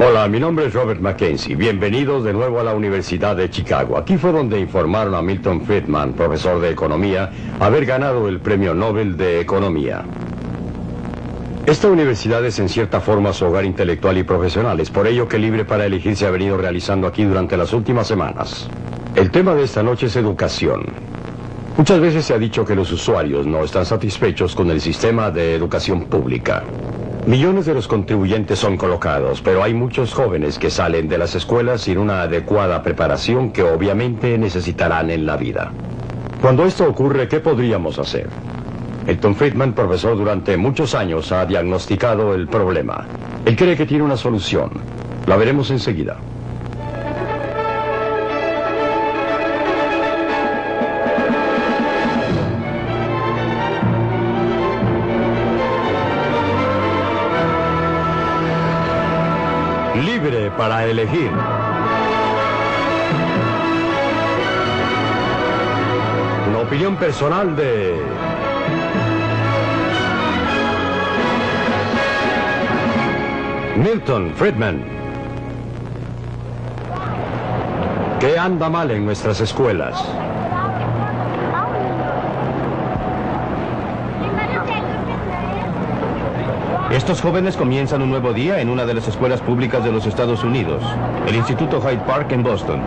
Hola, mi nombre es Robert Mackenzie. Bienvenidos de nuevo a la Universidad de Chicago. Aquí fue donde informaron a Milton Friedman, profesor de Economía, haber ganado el Premio Nobel de Economía. Esta universidad es en cierta forma su hogar intelectual y profesional. Es por ello que Libre para Elegir se ha venido realizando aquí durante las últimas semanas. El tema de esta noche es educación. Muchas veces se ha dicho que los usuarios no están satisfechos con el sistema de educación pública. Millones de los contribuyentes son colocados, pero hay muchos jóvenes que salen de las escuelas sin una adecuada preparación que obviamente necesitarán en la vida. Cuando esto ocurre, ¿qué podríamos hacer? Milton Friedman, profesor durante muchos años, ha diagnosticado el problema. Él cree que tiene una solución. La veremos enseguida. Libre para elegir. Una opinión personal de Milton Friedman. ¿Qué anda mal en nuestras escuelas? Estos jóvenes comienzan un nuevo día en una de las escuelas públicas de los Estados Unidos, el Instituto Hyde Park en Boston.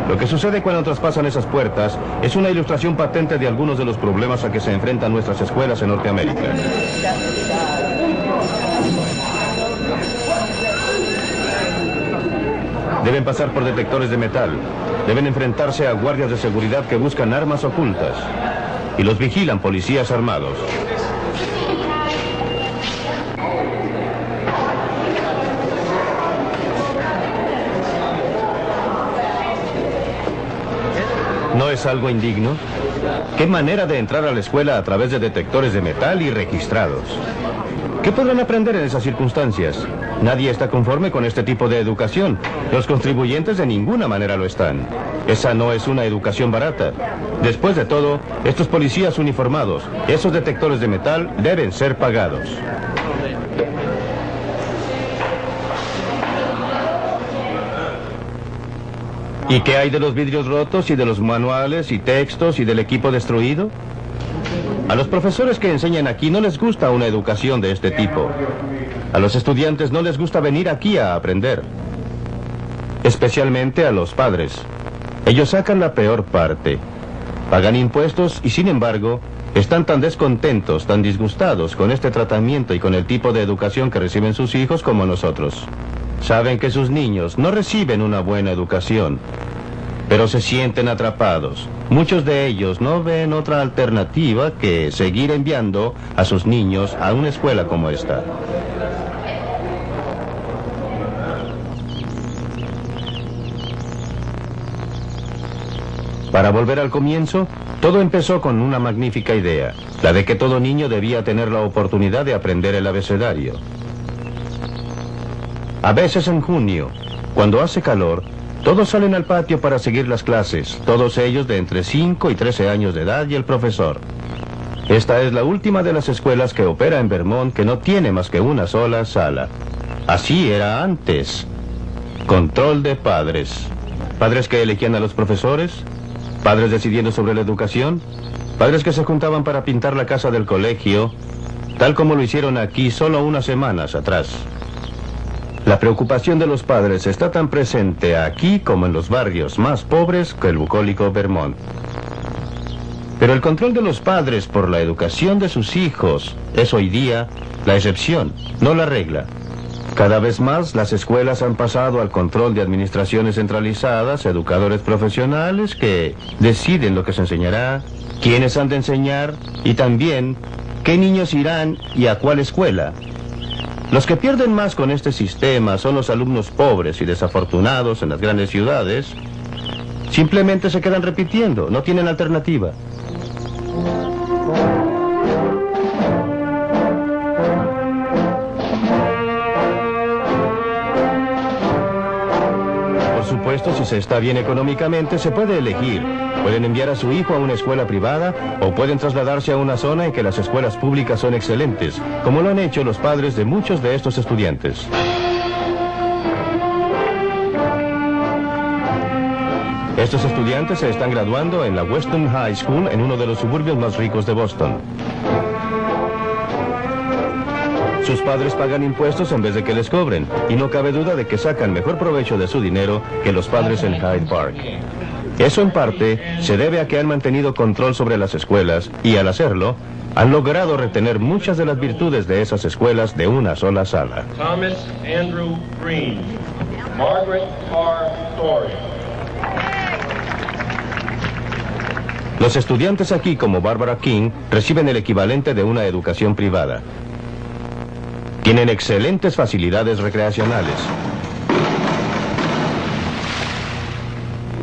Lo que sucede cuando traspasan esas puertas es una ilustración patente de algunos de los problemas a que se enfrentan nuestras escuelas en Norteamérica. Deben pasar por detectores de metal, deben enfrentarse a guardias de seguridad que buscan armas ocultas y los vigilan policías armados. ¿No es algo indigno? ¿Qué manera de entrar a la escuela a través de detectores de metal y registrados? ¿Qué podrán aprender en esas circunstancias? Nadie está conforme con este tipo de educación. Los contribuyentes de ninguna manera lo están. Esa no es una educación barata. Después de todo, estos policías uniformados, esos detectores de metal, deben ser pagados. ¿Y qué hay de los vidrios rotos y de los manuales y textos y del equipo destruido? A los profesores que enseñan aquí no les gusta una educación de este tipo. A los estudiantes no les gusta venir aquí a aprender. Especialmente a los padres. Ellos sacan la peor parte. Pagan impuestos y sin embargo están tan descontentos, tan disgustados con este tratamiento y con el tipo de educación que reciben sus hijos como nosotros. Saben que sus niños no reciben una buena educación, pero se sienten atrapados. Muchos de ellos no ven otra alternativa que seguir enviando a sus niños a una escuela como esta. Para volver al comienzo, todo empezó con una magnífica idea, la de que todo niño debía tener la oportunidad de aprender el abecedario. A veces en junio, cuando hace calor, todos salen al patio para seguir las clases, todos ellos de entre 5 y 13 años de edad y el profesor. Esta es la última de las escuelas que opera en Vermont que no tiene más que una sola sala. Así era antes. Control de padres. Padres que elegían a los profesores, padres decidiendo sobre la educación, padres que se juntaban para pintar la casa del colegio, tal como lo hicieron aquí solo unas semanas atrás. La preocupación de los padres está tan presente aquí como en los barrios más pobres que el bucólico Vermont. Pero el control de los padres por la educación de sus hijos es hoy día la excepción, no la regla. Cada vez más las escuelas han pasado al control de administraciones centralizadas, educadores profesionales que deciden lo que se enseñará, quiénes han de enseñar y también qué niños irán y a cuál escuela. Los que pierden más con este sistema son los alumnos pobres y desafortunados en las grandes ciudades. Simplemente se quedan repitiendo, no tienen alternativa. Por supuesto, si se está bien económicamente, se puede elegir. Pueden enviar a su hijo a una escuela privada o pueden trasladarse a una zona en que las escuelas públicas son excelentes, como lo han hecho los padres de muchos de estos estudiantes. Estos estudiantes se están graduando en la Weston High School en uno de los suburbios más ricos de Boston. Sus padres pagan impuestos en vez de que les cobren, y no cabe duda de que sacan mejor provecho de su dinero que los padres en Hyde Park. Eso en parte se debe a que han mantenido control sobre las escuelas y al hacerlo, han logrado retener muchas de las virtudes de esas escuelas de una sola sala. Thomas Andrew Green, Margaret R. Story. Los estudiantes aquí, como Barbara King, reciben el equivalente de una educación privada. Tienen excelentes facilidades recreacionales.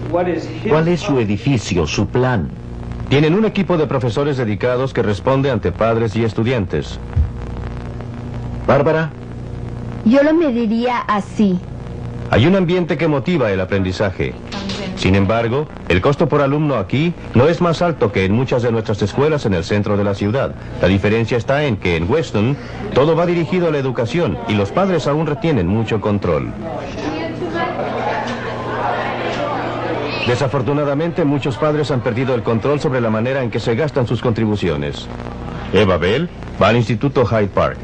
¿Cuál es su edificio, su plan? Tienen un equipo de profesores dedicados que responde ante padres y estudiantes. Bárbara, Yo lo mediría así. Hay un ambiente que motiva el aprendizaje. Sin embargo, el costo por alumno aquí no es más alto que en muchas de nuestras escuelas en el centro de la ciudad. La diferencia está en que en Weston todo va dirigido a la educación y los padres aún retienen mucho control. Desafortunadamente, muchos padres han perdido el control sobre la manera en que se gastan sus contribuciones. Eva Bell va al Instituto Hyde Park.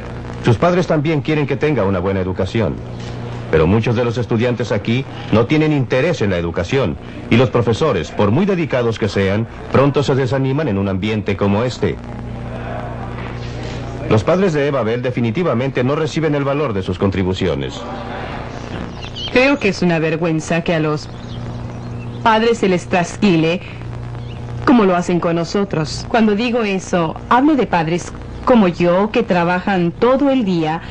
Sus padres también quieren que tenga una buena educación. Pero muchos de los estudiantes aquí no tienen interés en la educación, y los profesores, por muy dedicados que sean, pronto se desaniman en un ambiente como este. Los padres de Eva Bell definitivamente no reciben el valor de sus contribuciones. Creo que es una vergüenza que a los padres se les trasquile como lo hacen con nosotros. Cuando digo eso, hablo de padres como yo que trabajan todo el día,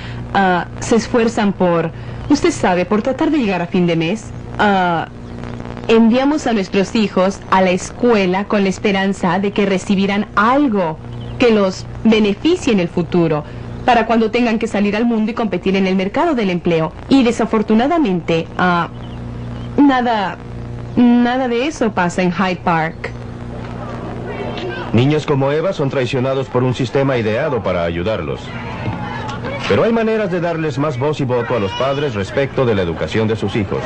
se esfuerzan por, usted sabe, por tratar de llegar a fin de mes. Enviamos a nuestros hijos a la escuela con la esperanza de que recibirán algo que los beneficie en el futuro, para cuando tengan que salir al mundo y competir en el mercado del empleo. Y desafortunadamente, nada de eso pasa en Hyde Park. Niños como Eva son traicionados por un sistema ideado para ayudarlos. Pero hay maneras de darles más voz y voto a los padres respecto de la educación de sus hijos.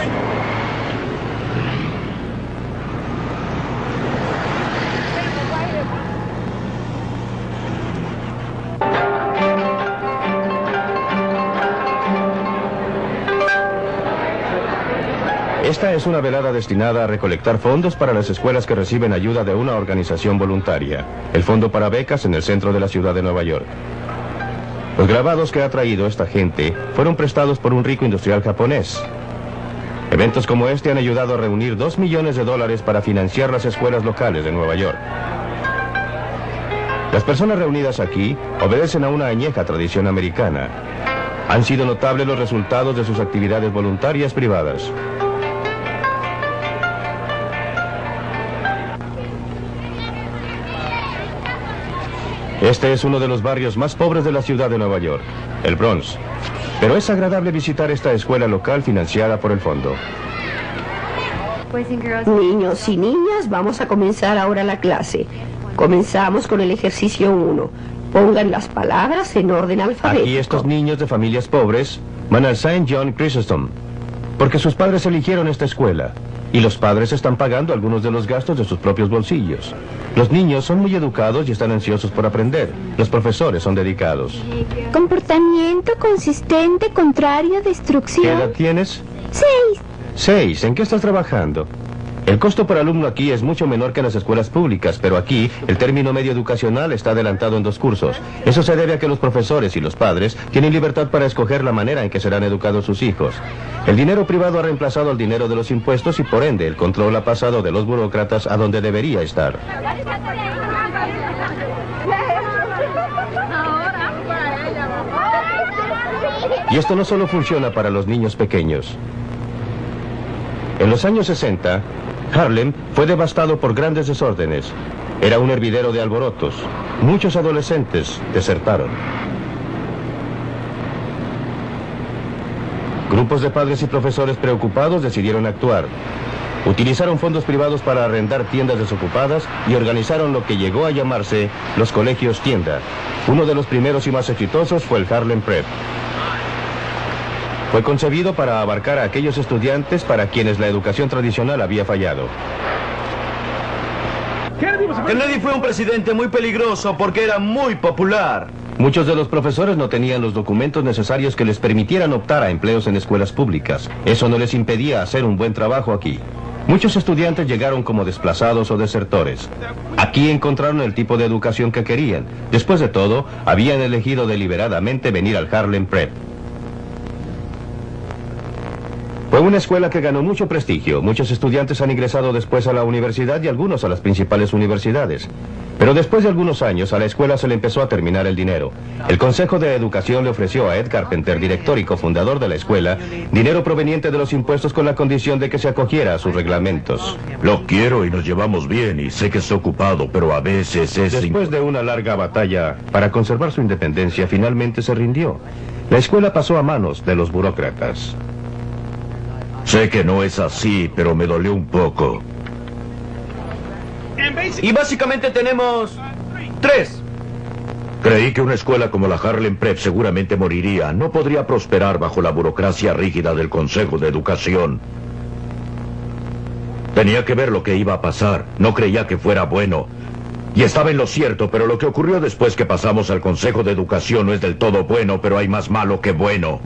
Esta es una velada destinada a recolectar fondos para las escuelas que reciben ayuda de una organización voluntaria, el Fondo para Becas en el centro de la ciudad de Nueva York. Los grabados que ha traído esta gente fueron prestados por un rico industrial japonés. Eventos como este han ayudado a reunir $2 millones para financiar las escuelas locales de Nueva York. Las personas reunidas aquí obedecen a una añeja tradición americana. Han sido notables los resultados de sus actividades voluntarias privadas. Este es uno de los barrios más pobres de la ciudad de Nueva York, el Bronx. Pero es agradable visitar esta escuela local financiada por el fondo. Niños y niñas, vamos a comenzar ahora la clase. Comenzamos con el ejercicio 1. Pongan las palabras en orden alfabético. Aquí estos niños de familias pobres van al St. John Chrysostom, porque sus padres eligieron esta escuela. Y los padres están pagando algunos de los gastos de sus propios bolsillos. Los niños son muy educados y están ansiosos por aprender. Los profesores son dedicados. Comportamiento consistente, contrario a destrucción. ¿Qué edad tienes? 6. 6. ¿En qué estás trabajando? El costo por alumno aquí es mucho menor que en las escuelas públicas, pero aquí el término medio educacional está adelantado en 2 cursos. Eso se debe a que los profesores y los padres tienen libertad para escoger la manera en que serán educados sus hijos. El dinero privado ha reemplazado al dinero de los impuestos y por ende el control ha pasado de los burócratas a donde debería estar. Y esto no solo funciona para los niños pequeños. En los años 60, Harlem fue devastado por grandes desórdenes. Era un hervidero de alborotos. Muchos adolescentes desertaron. Grupos de padres y profesores preocupados decidieron actuar. Utilizaron fondos privados para arrendar tiendas desocupadas y organizaron lo que llegó a llamarse los colegios tienda. Uno de los primeros y más exitosos fue el Harlem Prep. Fue concebido para abarcar a aquellos estudiantes para quienes la educación tradicional había fallado. Kennedy fue un presidente muy peligroso porque era muy popular. Muchos de los profesores no tenían los documentos necesarios que les permitieran optar a empleos en escuelas públicas. Eso no les impedía hacer un buen trabajo aquí. Muchos estudiantes llegaron como desplazados o desertores. Aquí encontraron el tipo de educación que querían. Después de todo, habían elegido deliberadamente venir al Harlem Prep. Fue una escuela que ganó mucho prestigio. Muchos estudiantes han ingresado después a la universidad y algunos a las principales universidades. Pero después de algunos años, a la escuela se le empezó a terminar el dinero. El Consejo de Educación le ofreció a Ed Carpenter, director y cofundador de la escuela, dinero proveniente de los impuestos con la condición de que se acogiera a sus reglamentos. Lo quiero y nos llevamos bien y sé que está ocupado, pero a veces es... Después de una larga batalla para conservar su independencia, finalmente se rindió. La escuela pasó a manos de los burócratas. Sé que no es así, pero me dolió un poco. Y básicamente tenemos 3. Creí que una escuela como la Harlem Prep seguramente moriría. No podría prosperar bajo la burocracia rígida del Consejo de Educación. Tenía que ver lo que iba a pasar. No creía que fuera bueno. Y estaba en lo cierto, pero lo que ocurrió después que pasamos al Consejo de Educación no es del todo bueno, pero hay más malo que bueno.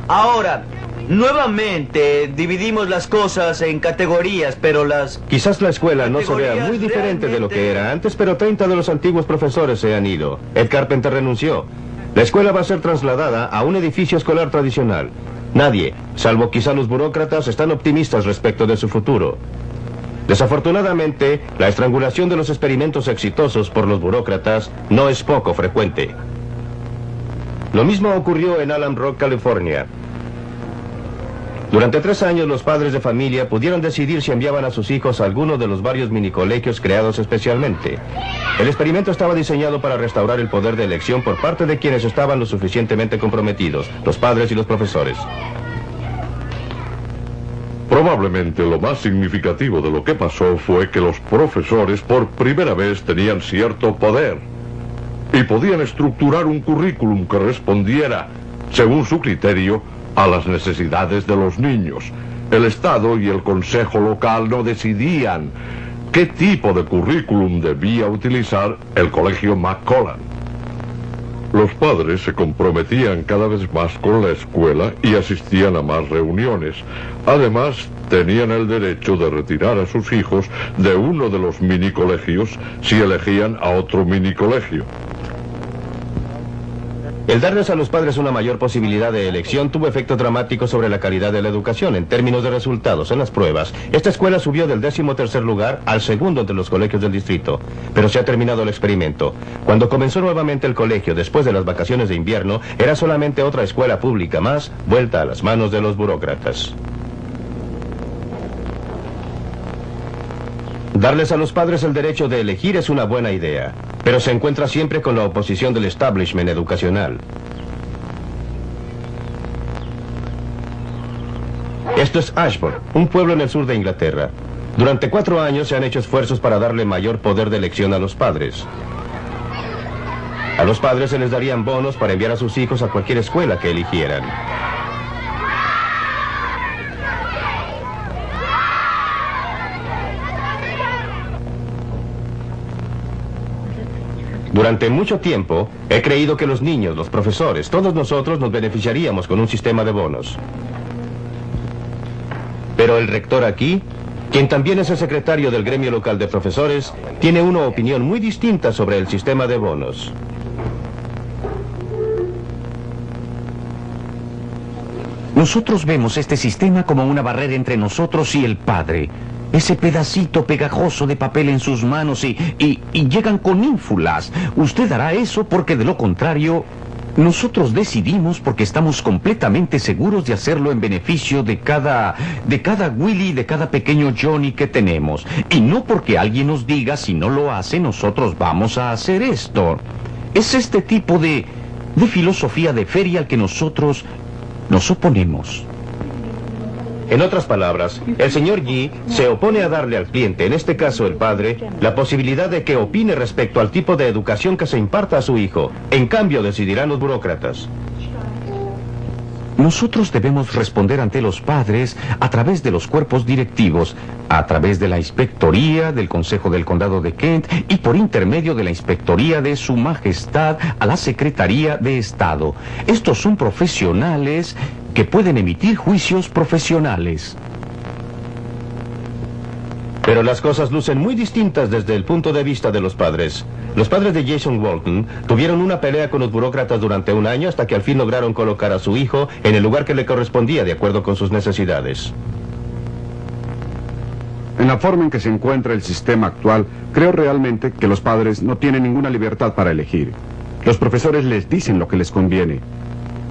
Ahora, nuevamente dividimos las cosas en categorías, pero las... Quizás la escuela no se vea muy diferente de lo que era antes, pero 30 de los antiguos profesores se han ido. Ed Carpenter renunció. La escuela va a ser trasladada a un edificio escolar tradicional. Nadie, salvo quizá los burócratas, están optimistas respecto de su futuro. Desafortunadamente, la estrangulación de los experimentos exitosos por los burócratas no es poco frecuente. Lo mismo ocurrió en Alum Rock, California. Durante 3 años los padres de familia pudieron decidir si enviaban a sus hijos a alguno de los varios minicolegios creados especialmente. El experimento estaba diseñado para restaurar el poder de elección por parte de quienes estaban lo suficientemente comprometidos, los padres y los profesores. Probablemente lo más significativo de lo que pasó fue que los profesores por primera vez tenían cierto poder y podían estructurar un currículum que respondiera, según su criterio, a las necesidades de los niños. El Estado y el Consejo local no decidían qué tipo de currículum debía utilizar el Colegio McCullough. Los padres se comprometían cada vez más con la escuela y asistían a más reuniones. Además, tenían el derecho de retirar a sus hijos de uno de los minicolegios si elegían a otro minicolegio. El darles a los padres una mayor posibilidad de elección tuvo efecto dramático sobre la calidad de la educación. En términos de resultados en las pruebas, esta escuela subió del 13º lugar al segundo entre los colegios del distrito. Pero se ha terminado el experimento. Cuando comenzó nuevamente el colegio después de las vacaciones de invierno, era solamente otra escuela pública más, vuelta a las manos de los burócratas. Darles a los padres el derecho de elegir es una buena idea, pero se encuentra siempre con la oposición del establishment educacional. Esto es Ashford, un pueblo en el sur de Inglaterra. Durante 4 años se han hecho esfuerzos para darle mayor poder de elección a los padres. A los padres se les darían bonos para enviar a sus hijos a cualquier escuela que eligieran. Durante mucho tiempo, he creído que los niños, los profesores, todos nosotros nos beneficiaríamos con un sistema de bonos. Pero el rector aquí, quien también es el secretario del gremio local de profesores, tiene una opinión muy distinta sobre el sistema de bonos. Nosotros vemos este sistema como una barrera entre nosotros y el padre. Ese pedacito pegajoso de papel en sus manos y llegan con ínfulas. Usted hará eso porque de lo contrario, nosotros decidimos porque estamos completamente seguros de hacerlo en beneficio de cada Willy, de cada pequeño Johnny que tenemos. Y no porque alguien nos diga si no lo hace, nosotros vamos a hacer esto. Es este tipo de filosofía de feria al que nosotros nos oponemos. En otras palabras, el señor Yi se opone a darle al cliente, en este caso el padre, la posibilidad de que opine respecto al tipo de educación que se imparta a su hijo. En cambio, decidirán los burócratas. Nosotros debemos responder ante los padres a través de los cuerpos directivos, a través de la inspectoría del Consejo del Condado de Kent y por intermedio de la inspectoría de Su Majestad a la Secretaría de Estado. Estos son profesionales que pueden emitir juicios profesionales. Pero las cosas lucen muy distintas desde el punto de vista de los padres. Los padres de Jason Walton tuvieron una pelea con los burócratas durante un año hasta que al fin lograron colocar a su hijo en el lugar que le correspondía de acuerdo con sus necesidades. En la forma en que se encuentra el sistema actual, creo realmente que los padres no tienen ninguna libertad para elegir. Los profesores les dicen lo que les conviene.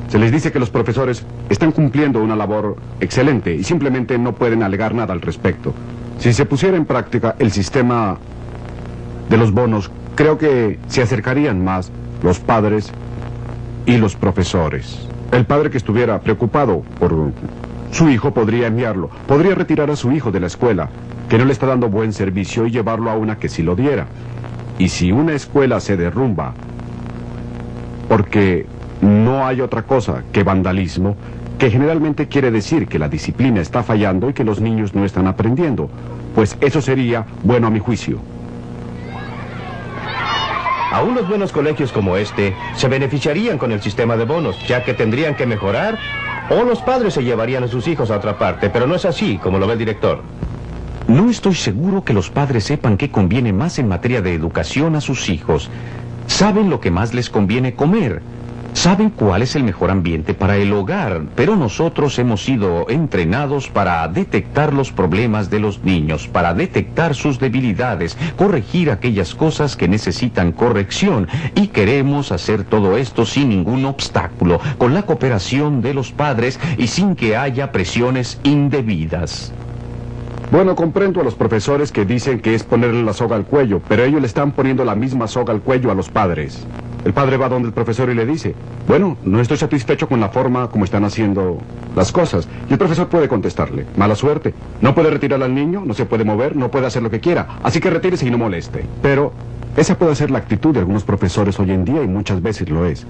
Se les dice que los profesores están cumpliendo una labor excelente y simplemente no pueden alegar nada al respecto. Si se pusiera en práctica el sistema de los bonos, creo que se acercarían más los padres y los profesores. El padre que estuviera preocupado por su hijo podría enviarlo, podría retirar a su hijo de la escuela, que no le está dando buen servicio, y llevarlo a una que sí lo diera. Y si una escuela se derrumba porque no hay otra cosa que vandalismo, que generalmente quiere decir que la disciplina está fallando y que los niños no están aprendiendo, pues eso sería bueno a mi juicio. Aún los buenos colegios como este se beneficiarían con el sistema de bonos, ya que tendrían que mejorar, o los padres se llevarían a sus hijos a otra parte, pero no es así como lo ve el director. No estoy seguro que los padres sepan qué conviene más en materia de educación a sus hijos. Saben lo que más les conviene comer. Saben cuál es el mejor ambiente para el hogar, pero nosotros hemos sido entrenados para detectar los problemas de los niños, para detectar sus debilidades, corregir aquellas cosas que necesitan corrección, y queremos hacer todo esto sin ningún obstáculo, con la cooperación de los padres y sin que haya presiones indebidas. Bueno, comprendo a los profesores que dicen que es ponerle la soga al cuello, pero ellos le están poniendo la misma soga al cuello a los padres. El padre va donde el profesor y le dice, bueno, no estoy satisfecho con la forma como están haciendo las cosas. Y el profesor puede contestarle, mala suerte. No puede retirar al niño, no se puede mover, no puede hacer lo que quiera. Así que retírese y no moleste. Pero esa puede ser la actitud de algunos profesores hoy en día, y muchas veces lo es.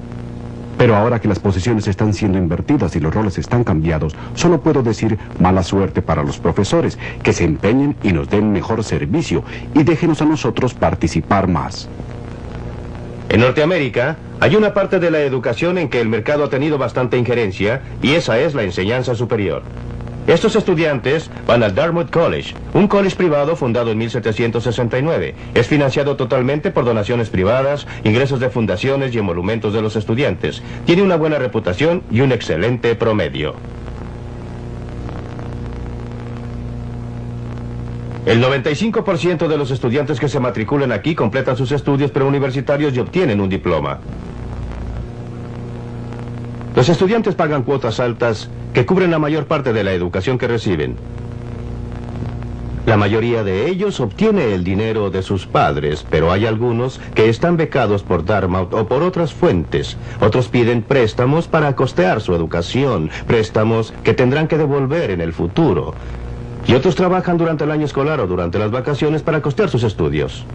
Pero ahora que las posiciones están siendo invertidas y los roles están cambiados, solo puedo decir mala suerte para los profesores, que se empeñen y nos den mejor servicio, y déjenos a nosotros participar más. En Norteamérica, hay una parte de la educación en que el mercado ha tenido bastante injerencia, y esa es la enseñanza superior. Estos estudiantes van al Dartmouth College, un college privado fundado en 1769. Es financiado totalmente por donaciones privadas, ingresos de fundaciones y emolumentos de los estudiantes. Tiene una buena reputación y un excelente promedio. El 95% de los estudiantes que se matriculan aquí completan sus estudios preuniversitarios y obtienen un diploma. Los estudiantes pagan cuotas altas que cubren la mayor parte de la educación que reciben. La mayoría de ellos obtiene el dinero de sus padres, pero hay algunos que están becados por Dartmouth o por otras fuentes. Otros piden préstamos para costear su educación, préstamos que tendrán que devolver en el futuro. Y otros trabajan durante el año escolar o durante las vacaciones para costear sus estudios.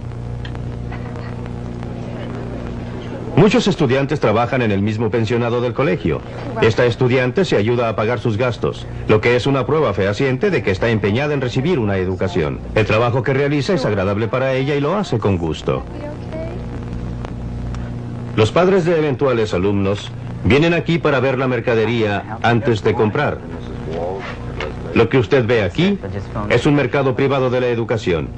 Muchos estudiantes trabajan en el mismo pensionado del colegio. Esta estudiante se ayuda a pagar sus gastos, lo que es una prueba fehaciente de que está empeñada en recibir una educación. El trabajo que realiza es agradable para ella y lo hace con gusto. Los padres de eventuales alumnos vienen aquí para ver la mercadería antes de comprar. Lo que usted ve aquí es un mercado privado de la educación.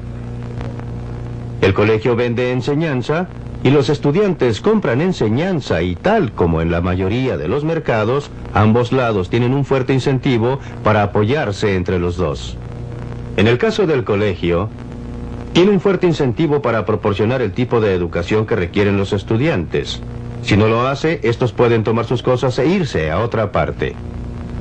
El colegio vende enseñanza y los estudiantes compran enseñanza, y tal como en la mayoría de los mercados, ambos lados tienen un fuerte incentivo para apoyarse entre los dos. En el caso del colegio, tiene un fuerte incentivo para proporcionar el tipo de educación que requieren los estudiantes. Si no lo hace, estos pueden tomar sus cosas e irse a otra parte.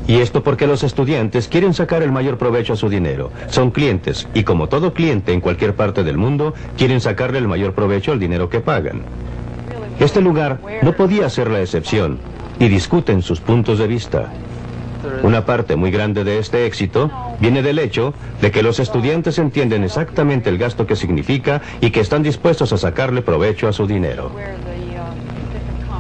Y esto porque los estudiantes quieren sacar el mayor provecho a su dinero. Son clientes, y como todo cliente en cualquier parte del mundo, quieren sacarle el mayor provecho al dinero que pagan. Este lugar no podía ser la excepción, y discuten sus puntos de vista. Una parte muy grande de este éxito viene del hecho de que los estudiantes entienden exactamente el gasto que significa y que están dispuestos a sacarle provecho a su dinero.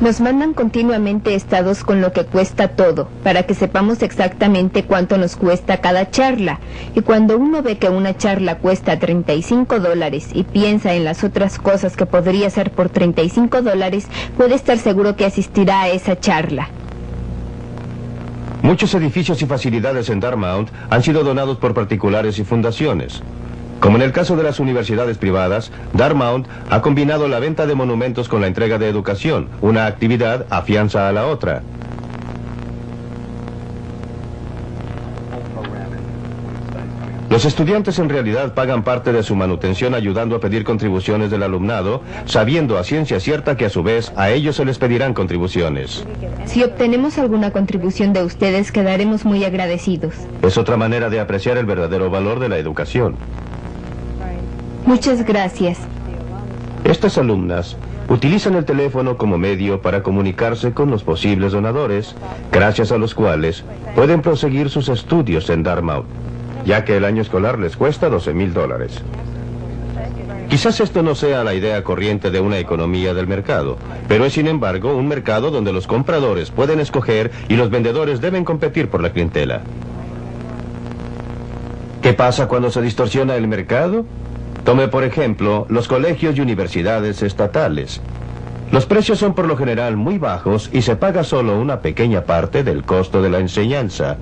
Nos mandan continuamente estados con lo que cuesta todo, para que sepamos exactamente cuánto nos cuesta cada charla. Y cuando uno ve que una charla cuesta $35 y piensa en las otras cosas que podría hacer por $35, puede estar seguro que asistirá a esa charla. Muchos edificios y facilidades en Dartmouth han sido donados por particulares y fundaciones. Como en el caso de las universidades privadas, Dartmouth ha combinado la venta de monumentos con la entrega de educación. Una actividad afianza a la otra. Los estudiantes en realidad pagan parte de su manutención ayudando a pedir contribuciones del alumnado, sabiendo a ciencia cierta que a su vez a ellos se les pedirán contribuciones. Si obtenemos alguna contribución de ustedes, quedaremos muy agradecidos. Es otra manera de apreciar el verdadero valor de la educación. Muchas gracias. Estas alumnas utilizan el teléfono como medio para comunicarse con los posibles donadores, gracias a los cuales pueden proseguir sus estudios en Dartmouth, ya que el año escolar les cuesta $12,000. Quizás esto no sea la idea corriente de una economía del mercado, pero es sin embargo un mercado donde los compradores pueden escoger y los vendedores deben competir por la clientela. ¿Qué pasa cuando se distorsiona el mercado? Tome por ejemplo los colegios y universidades estatales. Los precios son por lo general muy bajos y se paga solo una pequeña parte del costo de la enseñanza.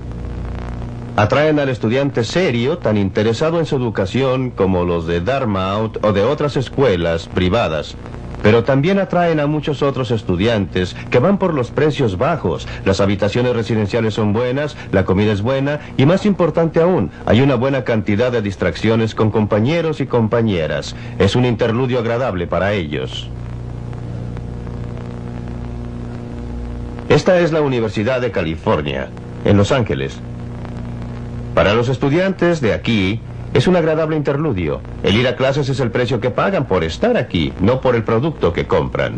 Atraen al estudiante serio, tan interesado en su educación como los de Dartmouth o de otras escuelas privadas. Pero también atraen a muchos otros estudiantes que van por los precios bajos. Las habitaciones residenciales son buenas, la comida es buena y más importante aún, hay una buena cantidad de distracciones con compañeros y compañeras. Es un interludio agradable para ellos. Esta es la Universidad de California, en Los Ángeles. Para los estudiantes de aquí, es un agradable interludio. El ir a clases es el precio que pagan por estar aquí, no por el producto que compran.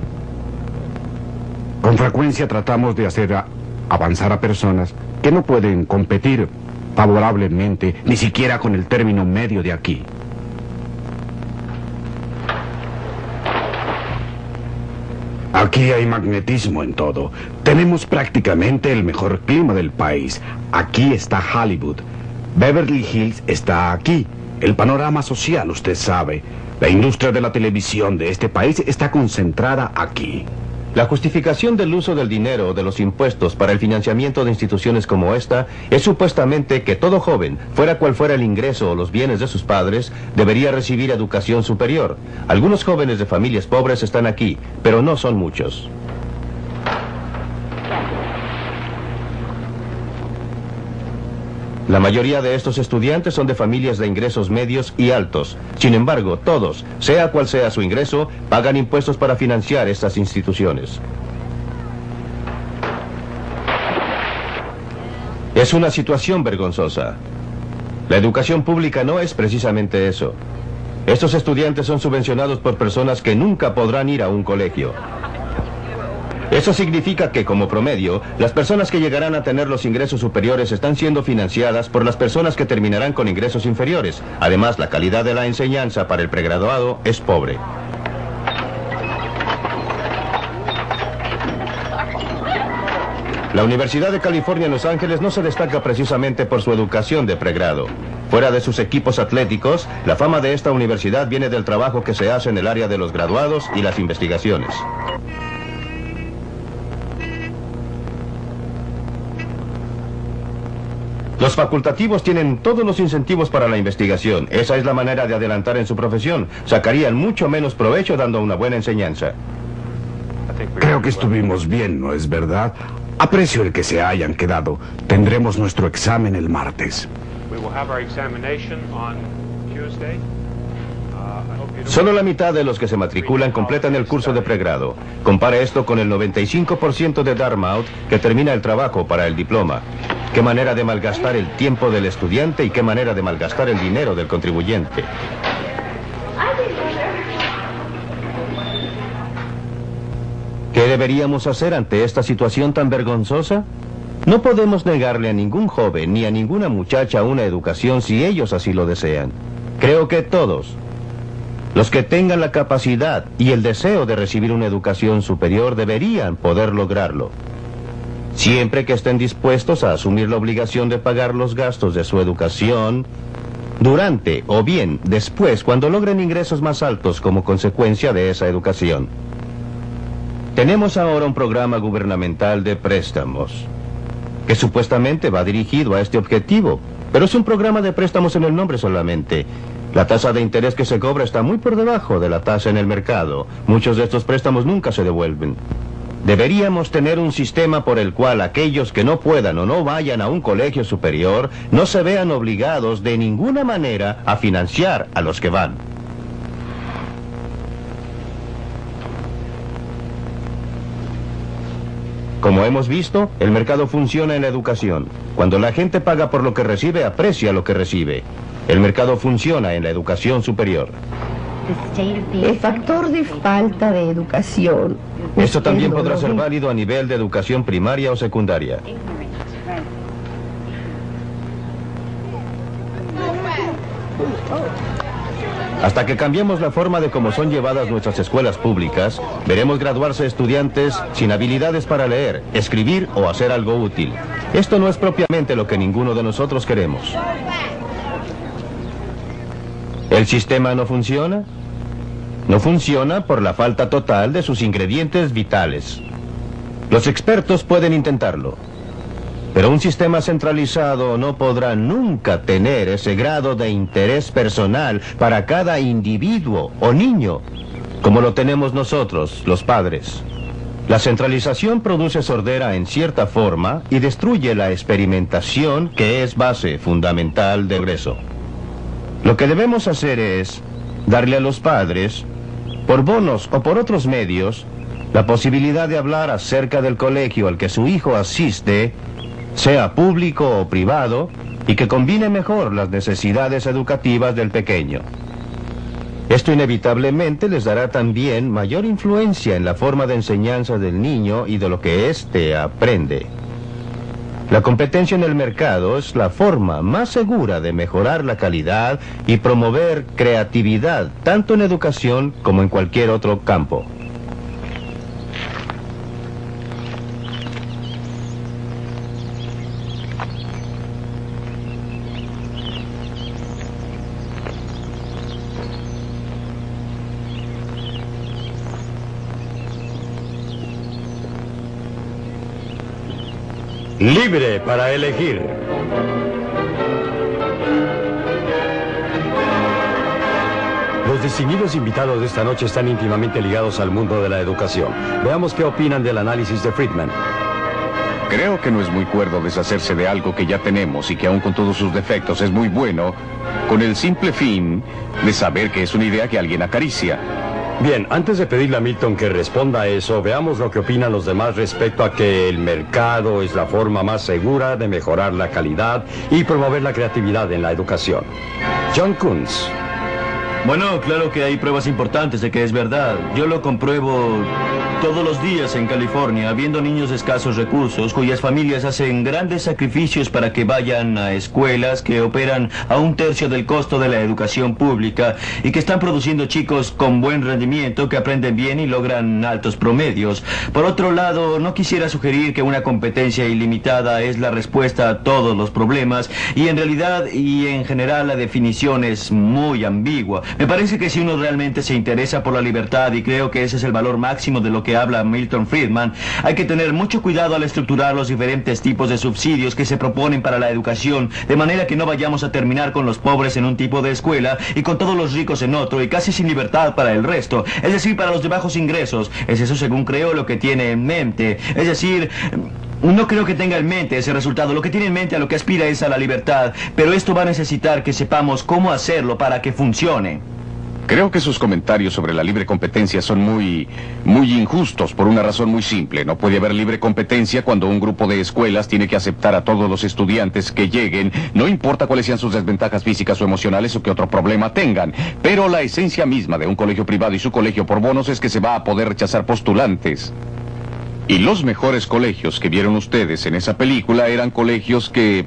Con frecuencia tratamos de hacer avanzar a personas que no pueden competir favorablemente, ni siquiera con el término medio de aquí. Aquí hay magnetismo en todo. Tenemos prácticamente el mejor clima del país. Aquí está Hollywood. Beverly Hills está aquí. El panorama social, usted sabe. La industria de la televisión de este país está concentrada aquí. La justificación del uso del dinero o de los impuestos para el financiamiento de instituciones como esta es supuestamente que todo joven, fuera cual fuera el ingreso o los bienes de sus padres, debería recibir educación superior. Algunos jóvenes de familias pobres están aquí, pero no son muchos. La mayoría de estos estudiantes son de familias de ingresos medios y altos. Sin embargo, todos, sea cual sea su ingreso, pagan impuestos para financiar estas instituciones. Es una situación vergonzosa. La educación pública no es precisamente eso. Estos estudiantes son subvencionados por personas que nunca podrán ir a un colegio. Eso significa que, como promedio, las personas que llegarán a tener los ingresos superiores están siendo financiadas por las personas que terminarán con ingresos inferiores. Además, la calidad de la enseñanza para el pregraduado es pobre. La Universidad de California en Los Ángeles no se destaca precisamente por su educación de pregrado. Fuera de sus equipos atléticos, la fama de esta universidad viene del trabajo que se hace en el área de los graduados y las investigaciones. Los facultativos tienen todos los incentivos para la investigación. Esa es la manera de adelantar en su profesión. Sacarían mucho menos provecho dando una buena enseñanza. Creo que estuvimos bien, ¿no es verdad? Aprecio el que se hayan quedado. Tendremos nuestro examen el martes. Solo la mitad de los que se matriculan completan el curso de pregrado. Compare esto con el 95% de Dartmouth que termina el trabajo para el diploma. Qué manera de malgastar el tiempo del estudiante y qué manera de malgastar el dinero del contribuyente. ¿Qué deberíamos hacer ante esta situación tan vergonzosa? No podemos negarle a ningún joven ni a ninguna muchacha una educación si ellos así lo desean. Creo que todos, Los que tengan la capacidad y el deseo de recibir una educación superior deberían poder lograrlo, siempre que estén dispuestos a asumir la obligación de pagar los gastos de su educación durante o bien después, cuando logren ingresos más altos como consecuencia de esa educación. Tenemos ahora un programa gubernamental de préstamos que supuestamente va dirigido a este objetivo, pero es un programa de préstamos en el nombre solamente. La tasa de interés que se cobra está muy por debajo de la tasa en el mercado. Muchos de estos préstamos nunca se devuelven. Deberíamos tener un sistema por el cual aquellos que no puedan o no vayan a un colegio superior no se vean obligados de ninguna manera a financiar a los que van. Como hemos visto, el mercado funciona en la educación. Cuando la gente paga por lo que recibe, aprecia lo que recibe. El mercado funciona en la educación superior. El factor de falta de educación. Esto también podrá ser válido a nivel de educación primaria o secundaria. Hasta que cambiemos la forma de cómo son llevadas nuestras escuelas públicas, veremos graduarse estudiantes sin habilidades para leer, escribir o hacer algo útil. Esto no es propiamente lo que ninguno de nosotros queremos. ¿El sistema no funciona? No funciona por la falta total de sus ingredientes vitales. Los expertos pueden intentarlo, pero un sistema centralizado no podrá nunca tener ese grado de interés personal para cada individuo o niño, como lo tenemos nosotros, los padres. La centralización produce sordera en cierta forma y destruye la experimentación, que es base fundamental de egreso. Lo que debemos hacer es darle a los padres, por bonos o por otros medios, la posibilidad de hablar acerca del colegio al que su hijo asiste, sea público o privado, y que combine mejor las necesidades educativas del pequeño. Esto inevitablemente les dará también mayor influencia en la forma de enseñanza del niño y de lo que éste aprende. La competencia en el mercado es la forma más segura de mejorar la calidad y promover creatividad, tanto en educación como en cualquier otro campo. Libre para elegir. Los distinguidos invitados de esta noche están íntimamente ligados al mundo de la educación. Veamos qué opinan del análisis de Friedman. Creo que no es muy cuerdo deshacerse de algo que ya tenemos y que aún con todos sus defectos es muy bueno, con el simple fin de saber que es una idea que alguien acaricia. Bien, antes de pedirle a Milton que responda a eso, veamos lo que opinan los demás respecto a que el mercado es la forma más segura de mejorar la calidad y promover la creatividad en la educación. John Kunz. Bueno, claro que hay pruebas importantes de que es verdad. Yo lo compruebo todos los días en California, viendo niños de escasos recursos, cuyas familias hacen grandes sacrificios para que vayan a escuelas que operan a 1/3 del costo de la educación pública y que están produciendo chicos con buen rendimiento, que aprenden bien y logran altos promedios. Por otro lado, no quisiera sugerir que una competencia ilimitada es la respuesta a todos los problemas, y en realidad y en general la definición es muy ambigua. Me parece que si uno realmente se interesa por la libertad, y creo que ese es el valor máximo de lo que habla Milton Friedman, hay que tener mucho cuidado al estructurar los diferentes tipos de subsidios que se proponen para la educación, de manera que no vayamos a terminar con los pobres en un tipo de escuela y con todos los ricos en otro, y casi sin libertad para el resto, es decir, para los de bajos ingresos. Es eso, según creo, lo que tiene en mente. Es decir, no creo que tenga en mente ese resultado. Lo que tiene en mente, a lo que aspira, es a la libertad, pero esto va a necesitar que sepamos cómo hacerlo para que funcione. Creo que sus comentarios sobre la libre competencia son muy injustos por una razón muy simple. No puede haber libre competencia cuando un grupo de escuelas tiene que aceptar a todos los estudiantes que lleguen, no importa cuáles sean sus desventajas físicas o emocionales o qué otro problema tengan. Pero la esencia misma de un colegio privado y su colegio por bonos es que se va a poder rechazar postulantes. Y los mejores colegios que vieron ustedes en esa película eran colegios que,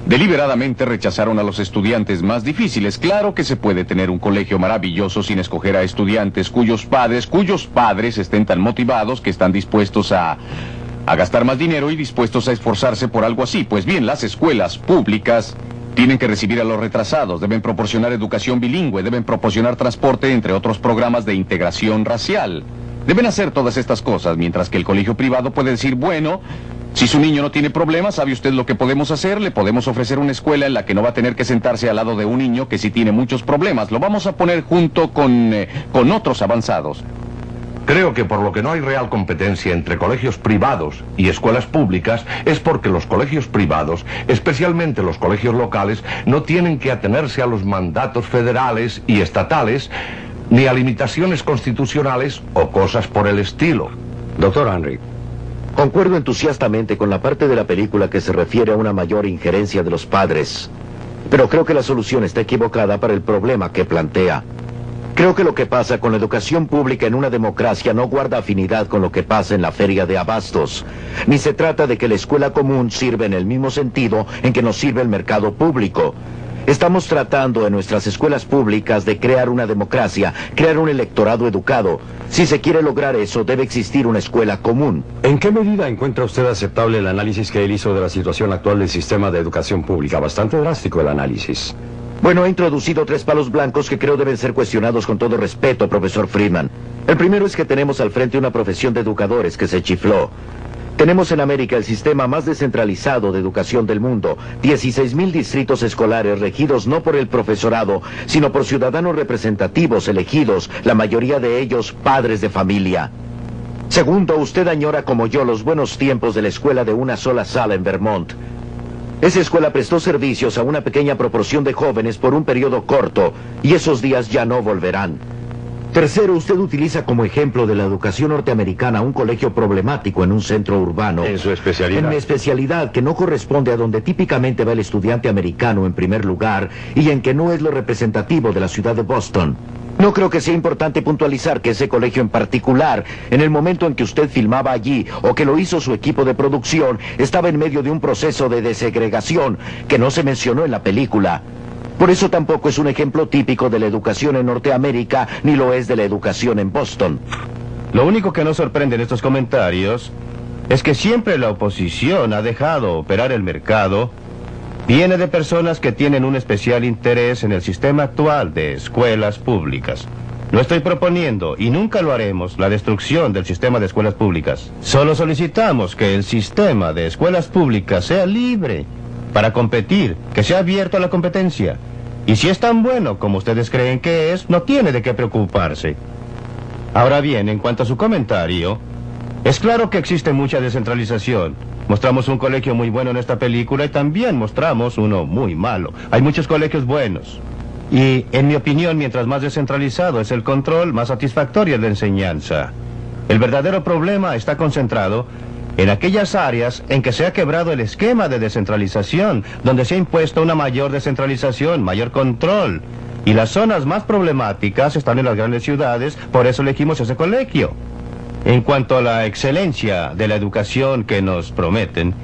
Deliberadamente rechazaron a los estudiantes más difíciles. Claro que se puede tener un colegio maravilloso sin escoger a estudiantes cuyos padres estén tan motivados que están dispuestos a gastar más dinero y dispuestos a esforzarse por algo así. Pues bien, las escuelas públicas tienen que recibir a los retrasados, deben proporcionar educación bilingüe, deben proporcionar transporte, entre otros programas de integración racial. Deben hacer todas estas cosas, mientras que el colegio privado puede decir, bueno, si su niño no tiene problemas, ¿sabe usted lo que podemos hacer? Le podemos ofrecer una escuela en la que no va a tener que sentarse al lado de un niño que sí tiene muchos problemas. Lo vamos a poner junto con otros avanzados. Creo que por lo que no hay real competencia entre colegios privados y escuelas públicas es porque los colegios privados, especialmente los colegios locales, no tienen que atenerse a los mandatos federales y estatales, ni a limitaciones constitucionales o cosas por el estilo. Doctor Henry. Concuerdo entusiastamente con la parte de la película que se refiere a una mayor injerencia de los padres, pero creo que la solución está equivocada para el problema que plantea. Creo que lo que pasa con la educación pública en una democracia no guarda afinidad con lo que pasa en la feria de abastos, ni se trata de que la escuela común sirve en el mismo sentido en que nos sirve el mercado público. Estamos tratando en nuestras escuelas públicas de crear una democracia, crear un electorado educado. Si se quiere lograr eso, debe existir una escuela común. ¿En qué medida encuentra usted aceptable el análisis que él hizo de la situación actual del sistema de educación pública? Bastante drástico el análisis. Bueno, he introducido 3 palos blancos que creo deben ser cuestionados con todo respeto, profesor Friedman. El primero es que tenemos al frente una profesión de educadores que se chifló. Tenemos en América el sistema más descentralizado de educación del mundo, 16,000 distritos escolares regidos no por el profesorado, sino por ciudadanos representativos elegidos, la mayoría de ellos padres de familia. Segundo, usted añora como yo los buenos tiempos de la escuela de una sola sala en Vermont. Esa escuela prestó servicios a una pequeña proporción de jóvenes por un periodo corto, y esos días ya no volverán. Tercero, usted utiliza como ejemplo de la educación norteamericana un colegio problemático en un centro urbano. En su especialidad. En mi especialidad, que no corresponde a donde típicamente va el estudiante americano en primer lugar, y en que no es lo representativo de la ciudad de Boston. No creo que sea importante puntualizar que ese colegio en particular, en el momento en que usted filmaba allí, o que lo hizo su equipo de producción, estaba en medio de un proceso de desegregación que no se mencionó en la película. Por eso tampoco es un ejemplo típico de la educación en Norteamérica, ni lo es de la educación en Boston. Lo único que nos sorprende en estos comentarios es que siempre la oposición ha dejado operar el mercado. Viene de personas que tienen un especial interés en el sistema actual de escuelas públicas. No estoy proponiendo, y nunca lo haremos, la destrucción del sistema de escuelas públicas. Solo solicitamos que el sistema de escuelas públicas sea libre para competir, que sea abierto a la competencia. Y si es tan bueno como ustedes creen que es, no tiene de qué preocuparse. Ahora bien, en cuanto a su comentario, es claro que existe mucha descentralización. Mostramos un colegio muy bueno en esta película y también mostramos uno muy malo. Hay muchos colegios buenos. Y, en mi opinión, mientras más descentralizado es el control, más satisfactoria es la enseñanza. El verdadero problema está concentrado en aquellas áreas en que se ha quebrado el esquema de descentralización, donde se ha impuesto una mayor descentralización, mayor control. Y las zonas más problemáticas están en las grandes ciudades, por eso elegimos ese colegio. En cuanto a la excelencia de la educación que nos prometen,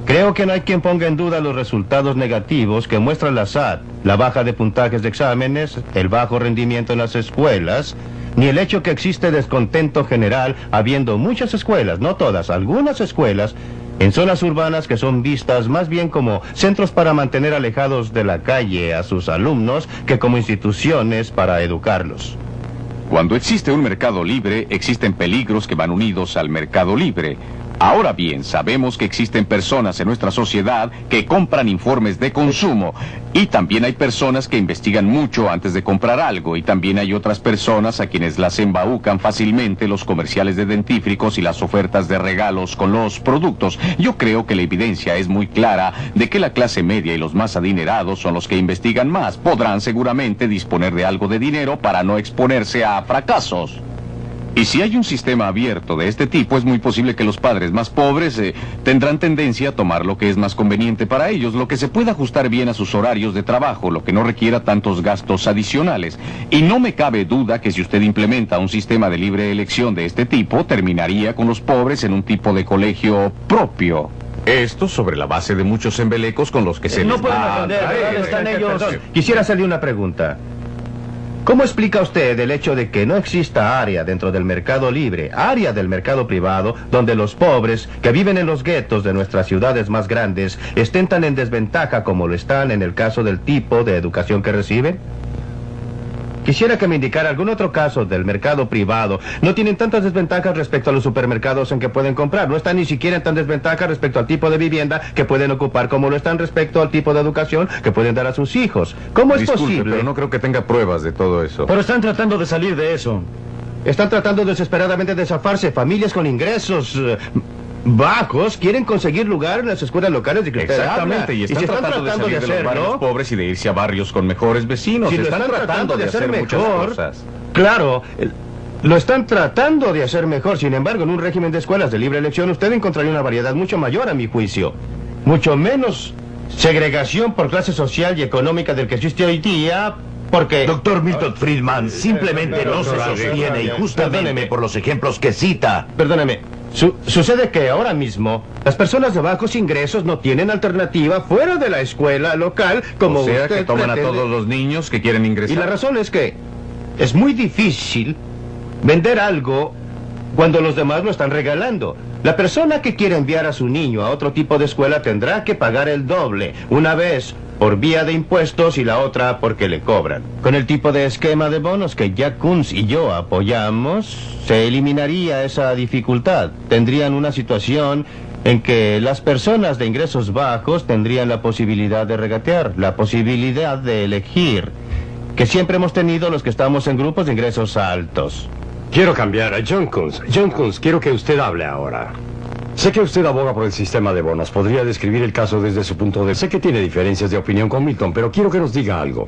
creo que no hay quien ponga en duda los resultados negativos que muestra la SAT, la baja de puntajes de exámenes, el bajo rendimiento en las escuelas, ni el hecho que existe descontento general habiendo muchas escuelas, no todas, algunas escuelas, en zonas urbanas que son vistas más bien como centros para mantener alejados de la calle a sus alumnos que como instituciones para educarlos. Cuando existe un mercado libre, existen peligros que van unidos al mercado libre. Ahora bien, sabemos que existen personas en nuestra sociedad que compran informes de consumo. Y también hay personas que investigan mucho antes de comprar algo. Y también hay otras personas a quienes las embaucan fácilmente los comerciales de dentífricos y las ofertas de regalos con los productos. Yo creo que la evidencia es muy clara de que la clase media y los más adinerados son los que investigan más. Podrán seguramente disponer de algo de dinero para no exponerse a fracasos. Y si hay un sistema abierto de este tipo, es muy posible que los padres más pobres tendrán tendencia a tomar lo que es más conveniente para ellos, lo que se pueda ajustar bien a sus horarios de trabajo, lo que no requiera tantos gastos adicionales. Y no me cabe duda que si usted implementa un sistema de libre elección de este tipo, terminaría con los pobres en un tipo de colegio propio. Esto sobre la base de muchos embelecos con los que se No les pueden va a aprender, atraer. ¿verdad? Están ellos. Quisiera hacerle una pregunta. ¿Cómo explica usted el hecho de que no exista área dentro del mercado libre, área del mercado privado, donde los pobres que viven en los guetos de nuestras ciudades más grandes estén tan en desventaja como lo están en el caso del tipo de educación que reciben? Quisiera que me indicara algún otro caso del mercado privado. No tienen tantas desventajas respecto a los supermercados en que pueden comprar. No están ni siquiera en tan desventaja respecto al tipo de vivienda que pueden ocupar como lo están respecto al tipo de educación que pueden dar a sus hijos. ¿Cómo es Disculpe, posible? pero no creo que tenga pruebas de todo eso. Pero están tratando de salir de eso. Están tratando desesperadamente de zafarse. Familias con ingresos bajos quieren conseguir lugar en las escuelas locales de que usted Exactamente, habla. y están si tratando de salir de los barrios pobres y de irse a barrios con mejores vecinos. Si lo están tratando de hacer muchas mejor, cosas. claro, lo están tratando de hacer mejor. Sin embargo, en un régimen de escuelas de libre elección, usted encontraría una variedad mucho mayor, a mi juicio. Mucho menos segregación por clase social y económica del que existe hoy día, porque... Doctor Milton Friedman simplemente no se sostiene, y justamente por los ejemplos que cita. Perdóneme. Sucede que ahora mismo las personas de bajos ingresos no tienen alternativa fuera de la escuela local, como O sea, usted que toman pretende. a todos los niños que quieren ingresar. Y la razón es que es muy difícil vender algo cuando los demás lo están regalando. La persona que quiere enviar a su niño a otro tipo de escuela tendrá que pagar el doble, una vez por vía de impuestos y la otra porque le cobran. Con el tipo de esquema de bonos que Jack Kunz y yo apoyamos, se eliminaría esa dificultad. Tendrían una situación en que las personas de ingresos bajos tendrían la posibilidad de regatear, la posibilidad de elegir, que siempre hemos tenido los que estamos en grupos de ingresos altos. Quiero cambiar a John Kunz. John Kunz, quiero que usted hable ahora. Sé que usted aboga por el sistema de bonos. ¿Podría describir el caso desde su punto de vista? Sé que tiene diferencias de opinión con Milton, pero quiero que nos diga algo.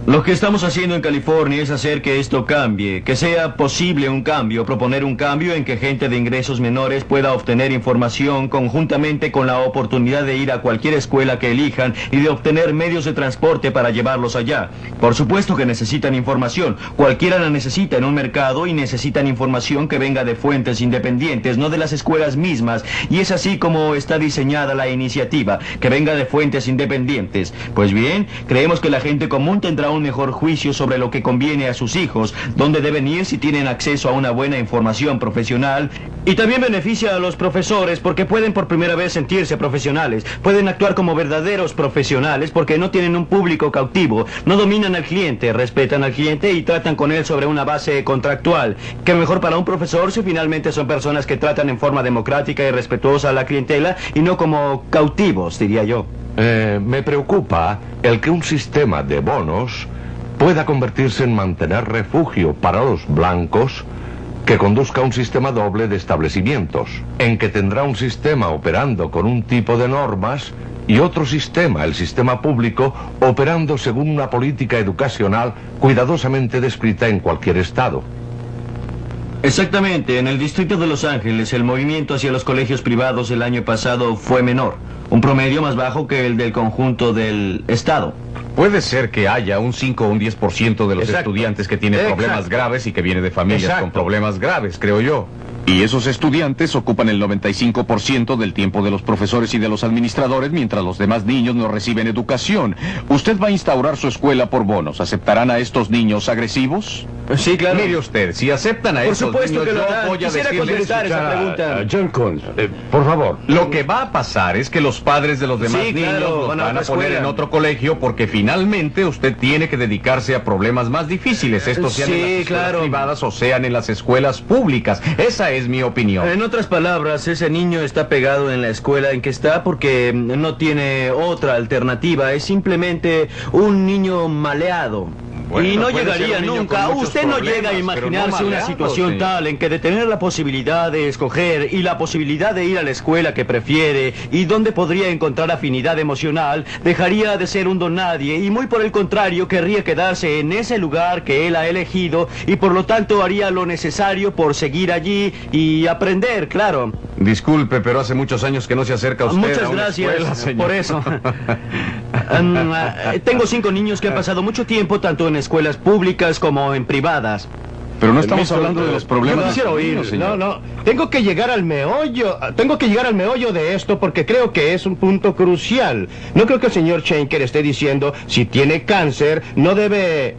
Lo que estamos haciendo en California es hacer que esto cambie, que sea posible un cambio, proponer un cambio en que gente de ingresos menores pueda obtener información conjuntamente con la oportunidad de ir a cualquier escuela que elijan y de obtener medios de transporte para llevarlos allá. Por supuesto que necesitan información, cualquiera la necesita en un mercado y necesitan información que venga de fuentes independientes, no de las escuelas mismas, y es así como está diseñada la iniciativa, que venga de fuentes independientes. Pues bien, creemos que la gente común tendrá un mejor juicio sobre lo que conviene a sus hijos, dónde deben ir si tienen acceso a una buena información profesional, y también beneficia a los profesores porque pueden por primera vez sentirse profesionales, pueden actuar como verdaderos profesionales porque no tienen un público cautivo, no dominan al cliente, respetan al cliente y tratan con él sobre una base contractual. ¿Qué mejor para un profesor si finalmente son personas que tratan en forma democrática y respetuosa a la clientela y no como cautivos, diría yo? Me preocupa el que un sistema de bonos pueda convertirse en mantener refugio para los blancos que conduzca a un sistema doble de establecimientos, en que tendrá un sistema operando con un tipo de normas y otro sistema, el sistema público, operando según una política educacional cuidadosamente descrita en cualquier estado. Exactamente, en el distrito de Los Ángeles el movimiento hacia los colegios privados el año pasado fue menor, un promedio más bajo que el del conjunto del estado. Puede ser que haya un 5 o un 10% de los estudiantes que tienen problemas graves y que viene de familias con problemas graves, creo yo. Y esos estudiantes ocupan el 95% del tiempo de los profesores y de los administradores, mientras los demás niños no reciben educación. Usted va a instaurar su escuela por bonos. ¿Aceptarán a estos niños agresivos? Sí, claro. Mire usted, si aceptan a esos niños, yo voy a decirles... esa pregunta. John Kunz, por favor. Lo que va a pasar es que los padres de los demás niños los van a poner en otro colegio porque finalmente usted tiene que dedicarse a problemas más difíciles. Estos sean en las escuelas privadas o sean en las escuelas públicas. Esa es mi opinión. En otras palabras, ese niño está pegado en la escuela en que está porque no tiene otra alternativa. Es simplemente un niño maleado. Bueno, y no puede llegaría ser un niño nunca. con muchos Usted no problemas, llega a pero imaginarse no una maleado, situación sí. tal en que de tener la posibilidad de escoger y la posibilidad de ir a la escuela que prefiere y donde podría encontrar afinidad emocional, dejaría de ser un don nadie y muy por el contrario querría quedarse en ese lugar que él ha elegido y por lo tanto haría lo necesario por seguir allí y aprender, claro. Disculpe, pero hace muchos años que no se acerca usted Muchas a una gracias escuela, señor. por eso. Tengo 5 niños que han pasado mucho tiempo tanto en escuelas públicas como en privadas. Pero no estamos hablando de los problemas. Yo no quisiera oír, señor. no. Tengo que llegar al meollo de esto porque creo que es un punto crucial. No creo que el señor Schenker esté diciendo si tiene cáncer, no debe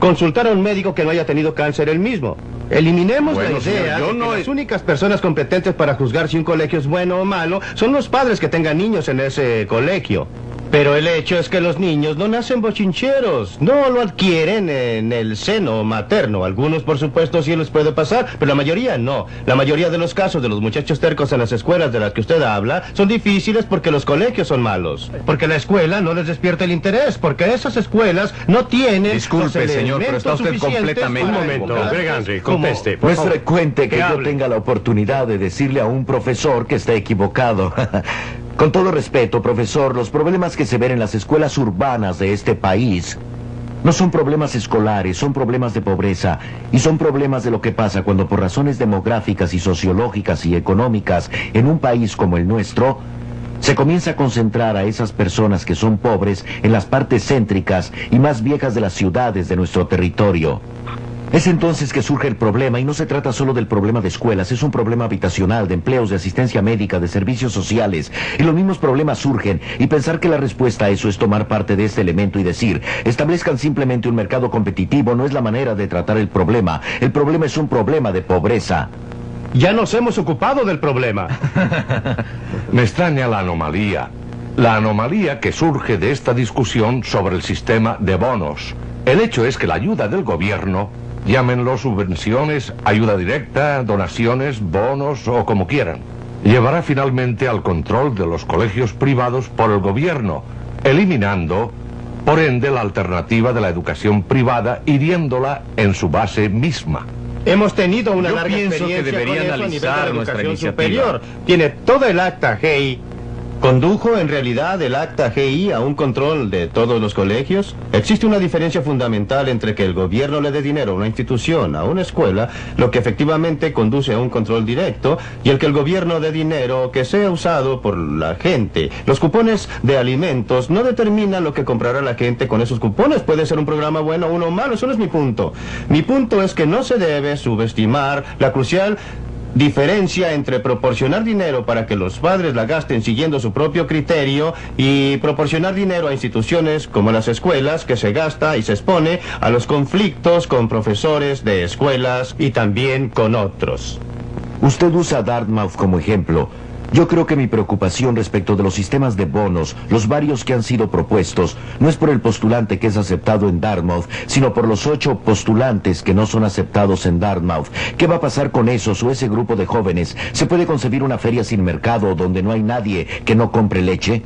consultar a un médico que no haya tenido cáncer él mismo. Eliminemos la idea de que las únicas personas competentes para juzgar si un colegio es bueno o malo son los padres que tengan niños en ese colegio. Pero el hecho es que los niños no nacen bochincheros, no lo adquieren en el seno materno. Algunos, por supuesto, sí les puede pasar, pero la mayoría no. La mayoría de los casos de los muchachos tercos en las escuelas de las que usted habla son difíciles porque los colegios son malos. Porque la escuela no les despierta el interés, porque esas escuelas no tienen... Disculpe, señor, pero está usted completamente... Un momento, Greg Henry, conteste. No es frecuente que yo tenga la oportunidad de decirle a un profesor que está equivocado. Con todo respeto, profesor, los problemas que se ven en las escuelas urbanas de este país no son problemas escolares, son problemas de pobreza y son problemas de lo que pasa cuando por razones demográficas y sociológicas y económicas en un país como el nuestro se comienza a concentrar a esas personas que son pobres en las partes céntricas y más viejas de las ciudades de nuestro territorio. Es entonces que surge el problema, y no se trata solo del problema de escuelas, es un problema habitacional, de empleos, de asistencia médica, de servicios sociales, y los mismos problemas surgen, y pensar que la respuesta a eso es tomar parte de este elemento y decir, establezcan simplemente un mercado competitivo, no es la manera de tratar el problema es un problema de pobreza. Ya nos hemos ocupado del problema. Me extraña la anomalía que surge de esta discusión sobre el sistema de bonos. El hecho es que la ayuda del gobierno, llámenlo subvenciones, ayuda directa, donaciones, bonos o como quieran, llevará finalmente al control de los colegios privados por el gobierno, eliminando, por ende, la alternativa de la educación privada, hiriéndola en su base misma. Hemos tenido una Yo larga pienso experiencia que debería con eso a nivel de la analizar nuestra educación iniciativa. superior. Tiene todo el acta GI. ¿Condujo en realidad el acta GI a un control de todos los colegios? Existe una diferencia fundamental entre que el gobierno le dé dinero a una institución, a una escuela, lo que efectivamente conduce a un control directo, y el que el gobierno dé dinero que sea usado por la gente. Los cupones de alimentos no determinan lo que comprará la gente con esos cupones. Puede ser un programa bueno o uno malo, eso no es mi punto. Mi punto es que no se debe subestimar la crucial diferencia entre proporcionar dinero para que los padres la gasten siguiendo su propio criterio y proporcionar dinero a instituciones como las escuelas que se gasta y se expone a los conflictos con profesores de escuelas y también con otros. Usted usa Dartmouth como ejemplo. Yo creo que mi preocupación respecto de los sistemas de bonos, los varios que han sido propuestos, no es por el postulante que es aceptado en Dartmouth, sino por los 8 postulantes que no son aceptados en Dartmouth. ¿Qué va a pasar con esos o ese grupo de jóvenes? ¿Se puede concebir una feria sin mercado donde no hay nadie que no compre leche?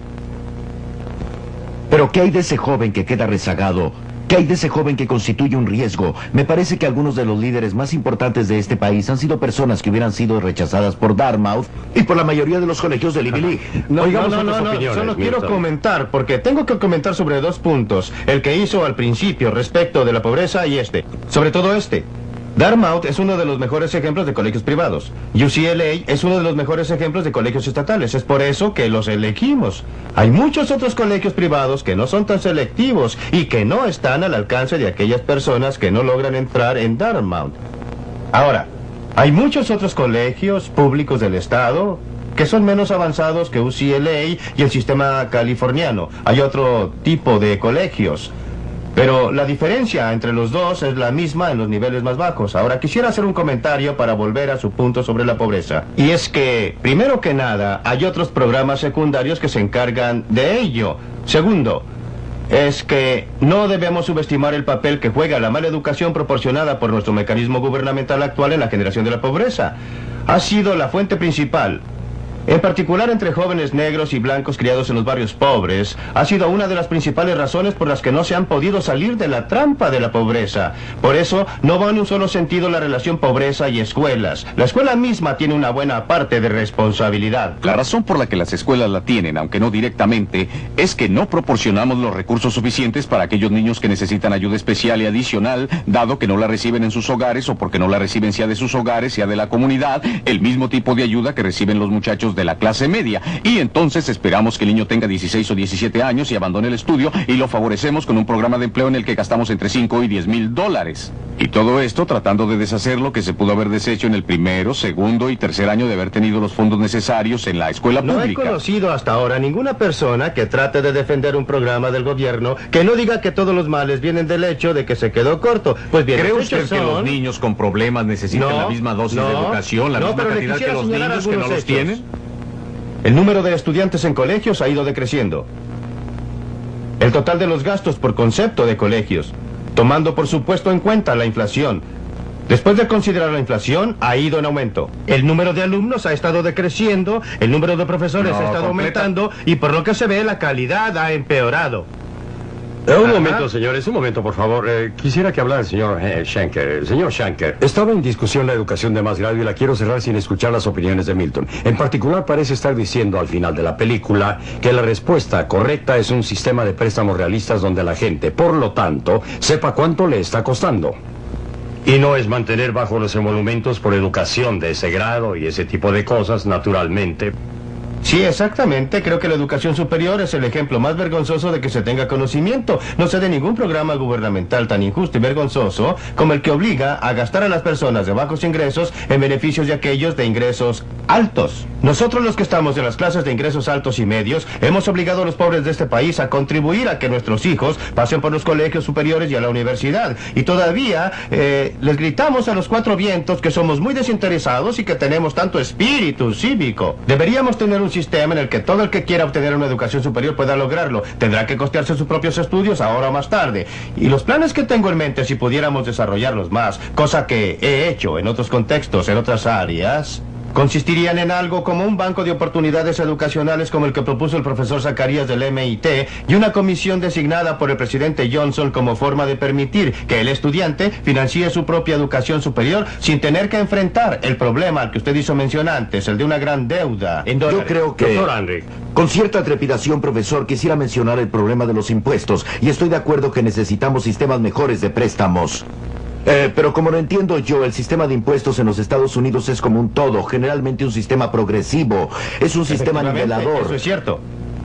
¿Pero qué hay de ese joven que queda rezagado? ¿Qué hay de ese joven que constituye un riesgo? Me parece que algunos de los líderes más importantes de este país han sido personas que hubieran sido rechazadas por Dartmouth y por la mayoría de los colegios de Ivy League. No, solo quiero comentar, porque tengo que comentar sobre 2 puntos. El que hizo al principio respecto de la pobreza y sobre todo Dartmouth es uno de los mejores ejemplos de colegios privados. UCLA es uno de los mejores ejemplos de colegios estatales. Es por eso que los elegimos. Hay muchos otros colegios privados que no son tan selectivos y que no están al alcance de aquellas personas que no logran entrar en Dartmouth. Ahora, hay muchos otros colegios públicos del estado que son menos avanzados que UCLA y el sistema californiano. Hay otro tipo de colegios. Pero la diferencia entre los dos es la misma en los niveles más bajos. Ahora, quisiera hacer un comentario para volver a su punto sobre la pobreza. Y es que, primero que nada, hay otros programas secundarios que se encargan de ello. Segundo, es que no debemos subestimar el papel que juega la mala educación proporcionada por nuestro mecanismo gubernamental actual en la generación de la pobreza. Ha sido la fuente principal. En particular entre jóvenes negros y blancos criados en los barrios pobres, ha sido una de las principales razones por las que no se han podido salir de la trampa de la pobreza. Por eso, no va en un solo sentido la relación pobreza y escuelas. La escuela misma tiene una buena parte de responsabilidad. La razón por la que las escuelas la tienen, aunque no directamente, es que no proporcionamos los recursos suficientes para aquellos niños que necesitan ayuda especial y adicional, dado que no la reciben en sus hogares o porque no la reciben sea de sus hogares, sea de la comunidad, el mismo tipo de ayuda que reciben los muchachos de la clase media. Y entonces esperamos que el niño tenga 16 o 17 años y abandone el estudio y lo favorecemos con un programa de empleo en el que gastamos entre 5 y 10 mil dólares. Y todo esto tratando de deshacer lo que se pudo haber deshecho en el primero, segundo y tercer año de haber tenido los fondos necesarios en la escuela pública. No he conocido hasta ahora ninguna persona que trate de defender un programa del gobierno que no diga que todos los males vienen del hecho de que se quedó corto. Pues bien, ¿cree usted que los niños con problemas necesitan la misma dosis de educación, la misma cantidad que los niños que no los tienen? El número de estudiantes en colegios ha ido decreciendo. El total de los gastos por concepto de colegios, tomando por supuesto en cuenta la inflación. Después de considerar la inflación, ha ido en aumento. El número de alumnos ha estado decreciendo, el número de profesores ha estado aumentando y por lo que se ve la calidad ha empeorado. Un momento, señores, un momento, por favor. Quisiera que hablara el señor Schenker. Señor Schenker, estaba en discusión la educación de más grado y la quiero cerrar sin escuchar las opiniones de Milton. En particular, parece estar diciendo al final de la película que la respuesta correcta es un sistema de préstamos realistas donde la gente, por lo tanto, sepa cuánto le está costando. Y no es mantener bajo los emolumentos por educación de ese grado y ese tipo de cosas, naturalmente. Sí, exactamente. Creo que la educación superior es el ejemplo más vergonzoso de que se tenga conocimiento. No sé de ningún programa gubernamental tan injusto y vergonzoso como el que obliga a gastar a las personas de bajos ingresos en beneficios de aquellos de ingresos altos. Nosotros los que estamos en las clases de ingresos altos y medios hemos obligado a los pobres de este país a contribuir a que nuestros hijos pasen por los colegios superiores y a la universidad. Y todavía les gritamos a los cuatro vientos que somos muy desinteresados y que tenemos tanto espíritu cívico. Deberíamos tener un sistema en el que todo el que quiera obtener una educación superior pueda lograrlo. Tendrá que costearse sus propios estudios ahora o más tarde. Y los planes que tengo en mente, si pudiéramos desarrollarlos más, cosa que he hecho en otros contextos, en otras áreas, consistirían en algo como un banco de oportunidades educacionales como el que propuso el profesor Zacarías del MIT y una comisión designada por el presidente Johnson como forma de permitir que el estudiante financie su propia educación superior sin tener que enfrentar el problema al que usted hizo mención antes, el de una gran deuda en dólares. Yo creo que, Doctor Henry, con cierta trepidación, profesor, quisiera mencionar el problema de los impuestos y estoy de acuerdo que necesitamos sistemas mejores de préstamos. Pero como lo entiendo yo, el sistema de impuestos en los Estados Unidos es como un todo, generalmente un sistema progresivo, es un sistema nivelador. Eso es cierto.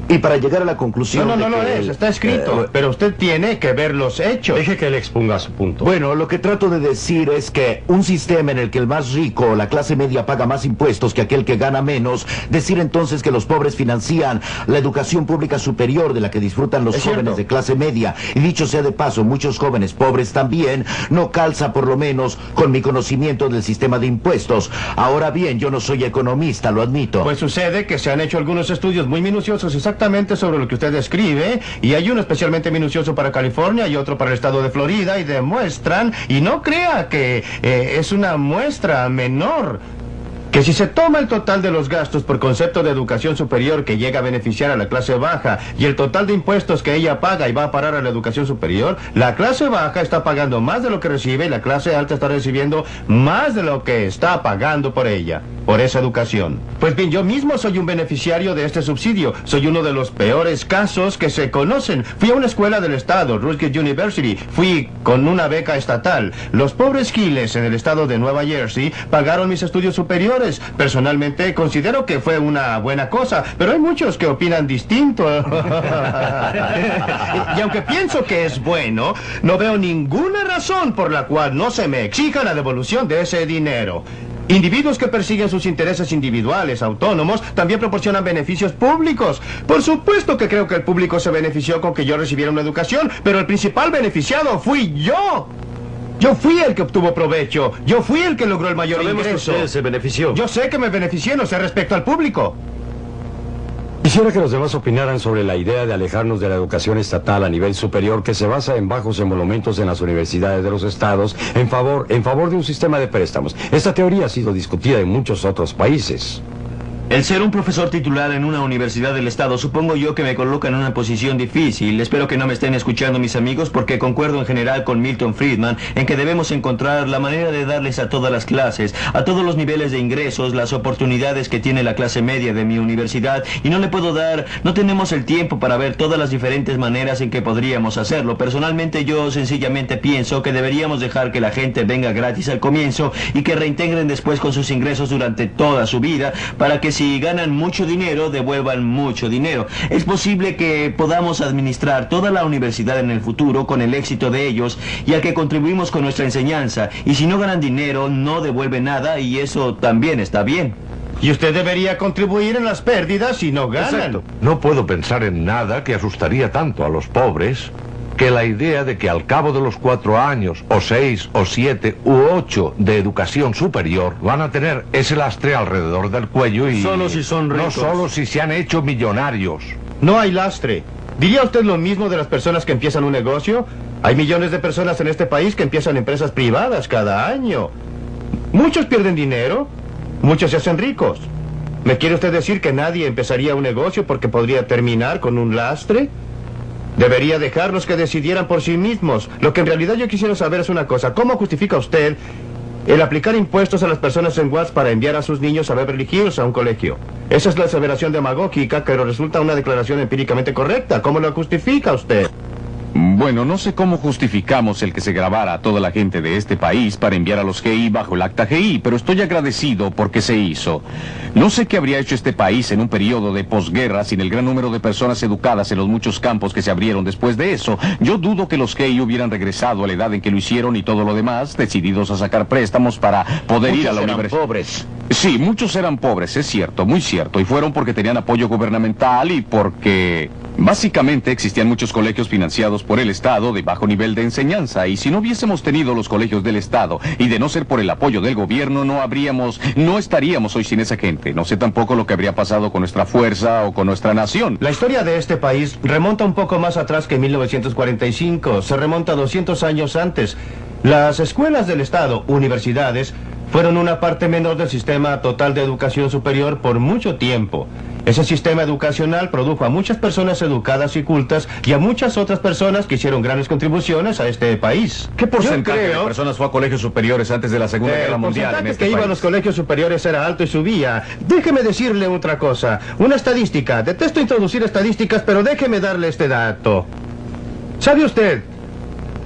Y para llegar a la conclusión... No lo es, está escrito, pero usted tiene que ver los hechos. Deje que él exponga su punto. Bueno, lo que trato de decir es que un sistema en el que el más rico o la clase media paga más impuestos que aquel que gana menos, decir entonces que los pobres financian la educación pública superior de la que disfrutan los jóvenes de clase media, y dicho sea de paso, muchos jóvenes pobres también, no calza por lo menos con mi conocimiento del sistema de impuestos. Ahora bien, yo no soy economista, lo admito. Pues sucede que se han hecho algunos estudios muy minuciosos exactamente sobre lo que usted describe, y hay uno especialmente minucioso para California y otro para el estado de Florida, y demuestran, y no crea que es una muestra menor, que si se toma el total de los gastos por concepto de educación superior que llega a beneficiar a la clase baja y el total de impuestos que ella paga y va a parar a la educación superior, la clase baja está pagando más de lo que recibe y la clase alta está recibiendo más de lo que está pagando por ella, por esa educación. Pues bien, yo mismo soy un beneficiario de este subsidio. Soy uno de los peores casos que se conocen. Fui a una escuela del estado, Rutgers University. Fui con una beca estatal. Los pobres giles en el estado de Nueva Jersey pagaron mis estudios superiores. Personalmente considero que fue una buena cosa, pero hay muchos que opinan distinto. Y aunque pienso que es bueno, no veo ninguna razón por la cual no se me exija la devolución de ese dinero. Individuos que persiguen sus intereses individuales, autónomos, también proporcionan beneficios públicos. Por supuesto que creo que el público se benefició con que yo recibiera una educación, pero el principal beneficiado fui yo. Yo fui el que obtuvo provecho. Yo fui el que logró el mayor ingreso. Que usted se benefició. Yo sé que me beneficié, no sé respecto al público. Quisiera que los demás opinaran sobre la idea de alejarnos de la educación estatal a nivel superior que se basa en bajos emolumentos en las universidades de los estados en favor de un sistema de préstamos. Esta teoría ha sido discutida en muchos otros países. El ser un profesor titular en una universidad del estado, supongo yo que me coloca en una posición difícil. Espero que no me estén escuchando mis amigos, porque concuerdo en general con Milton Friedman en que debemos encontrar la manera de darles a todas las clases, a todos los niveles de ingresos, las oportunidades que tiene la clase media de mi universidad, y no tenemos el tiempo para ver todas las diferentes maneras en que podríamos hacerlo. Personalmente yo sencillamente pienso que deberíamos dejar que la gente venga gratis al comienzo y que reintegren después con sus ingresos durante toda su vida, para que si ganan mucho dinero, devuelvan mucho dinero. Es posible que podamos administrar toda la universidad en el futuro con el éxito de ellos, ya que contribuimos con nuestra enseñanza. Y si no ganan dinero, no devuelven nada, y eso también está bien. Y usted debería contribuir en las pérdidas si no ganan. Exacto. No puedo pensar en nada que asustaría tanto a los pobres que la idea de que al cabo de los 4 años, o 6, o 7, u 8 de educación superior, van a tener ese lastre alrededor del cuello y... Solo si son ricos. No solo si se han hecho millonarios. No hay lastre. ¿Diría usted lo mismo de las personas que empiezan un negocio? Hay millones de personas en este país que empiezan empresas privadas cada año. Muchos pierden dinero. Muchos se hacen ricos. ¿Me quiere usted decir que nadie empezaría un negocio porque podría terminar con un lastre? Debería dejarlos que decidieran por sí mismos. Lo que en realidad yo quisiera saber es una cosa. ¿Cómo justifica usted el aplicar impuestos a las personas en Watts para enviar a sus niños a Beverly Hills a un colegio? Esa es la aseveración demagógica, pero resulta una declaración empíricamente correcta. ¿Cómo lo justifica usted? Bueno, no sé cómo justificamos el que se grabara a toda la gente de este país para enviar a los GI bajo el acta GI, pero estoy agradecido porque se hizo. No sé qué habría hecho este país en un periodo de posguerra sin el gran número de personas educadas en los muchos campos que se abrieron después de eso. Yo dudo que los GI hubieran regresado a la edad en que lo hicieron y todo lo demás, decididos a sacar préstamos para poder ir a la universidad. Pobres. Sí, muchos eran pobres, es cierto, muy cierto, y fueron porque tenían apoyo gubernamental y porque... Básicamente existían muchos colegios financiados por el Estado de bajo nivel de enseñanza, y si no hubiésemos tenido los colegios del Estado y de no ser por el apoyo del gobierno, no estaríamos hoy sin esa gente. No sé tampoco lo que habría pasado con nuestra fuerza o con nuestra nación. La historia de este país remonta un poco más atrás que 1945, se remonta 200 años antes. Las escuelas del Estado, universidades, fueron una parte menor del sistema total de educación superior por mucho tiempo. Ese sistema educacional produjo a muchas personas educadas y cultas y a muchas otras personas que hicieron grandes contribuciones a este país. ¿Qué porcentaje de personas fue a colegios superiores antes de la Segunda Guerra Mundial en este país? El porcentaje que iba a los colegios superiores era alto y subía. Déjeme decirle otra cosa, una estadística. Detesto introducir estadísticas, pero déjeme darle este dato. ¿Sabe usted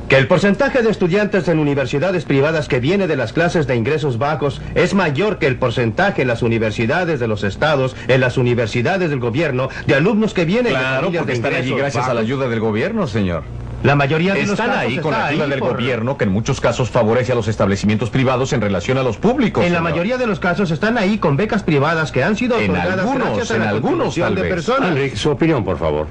que el porcentaje de estudiantes en universidades privadas que viene de las clases de ingresos bajos es mayor que el porcentaje en las universidades de los estados, en las universidades del gobierno, de alumnos que vienen de familias de ingresos están allí gracias bajos? a la ayuda del gobierno, señor. La mayoría de los están casos ahí con la ayuda del por... gobierno, que en muchos casos favorece a los establecimientos privados en relación a los públicos. En la señor. mayoría de los casos están ahí con becas privadas que han sido otorgadas gracias a la contribución de personas. Henry, su opinión, por favor.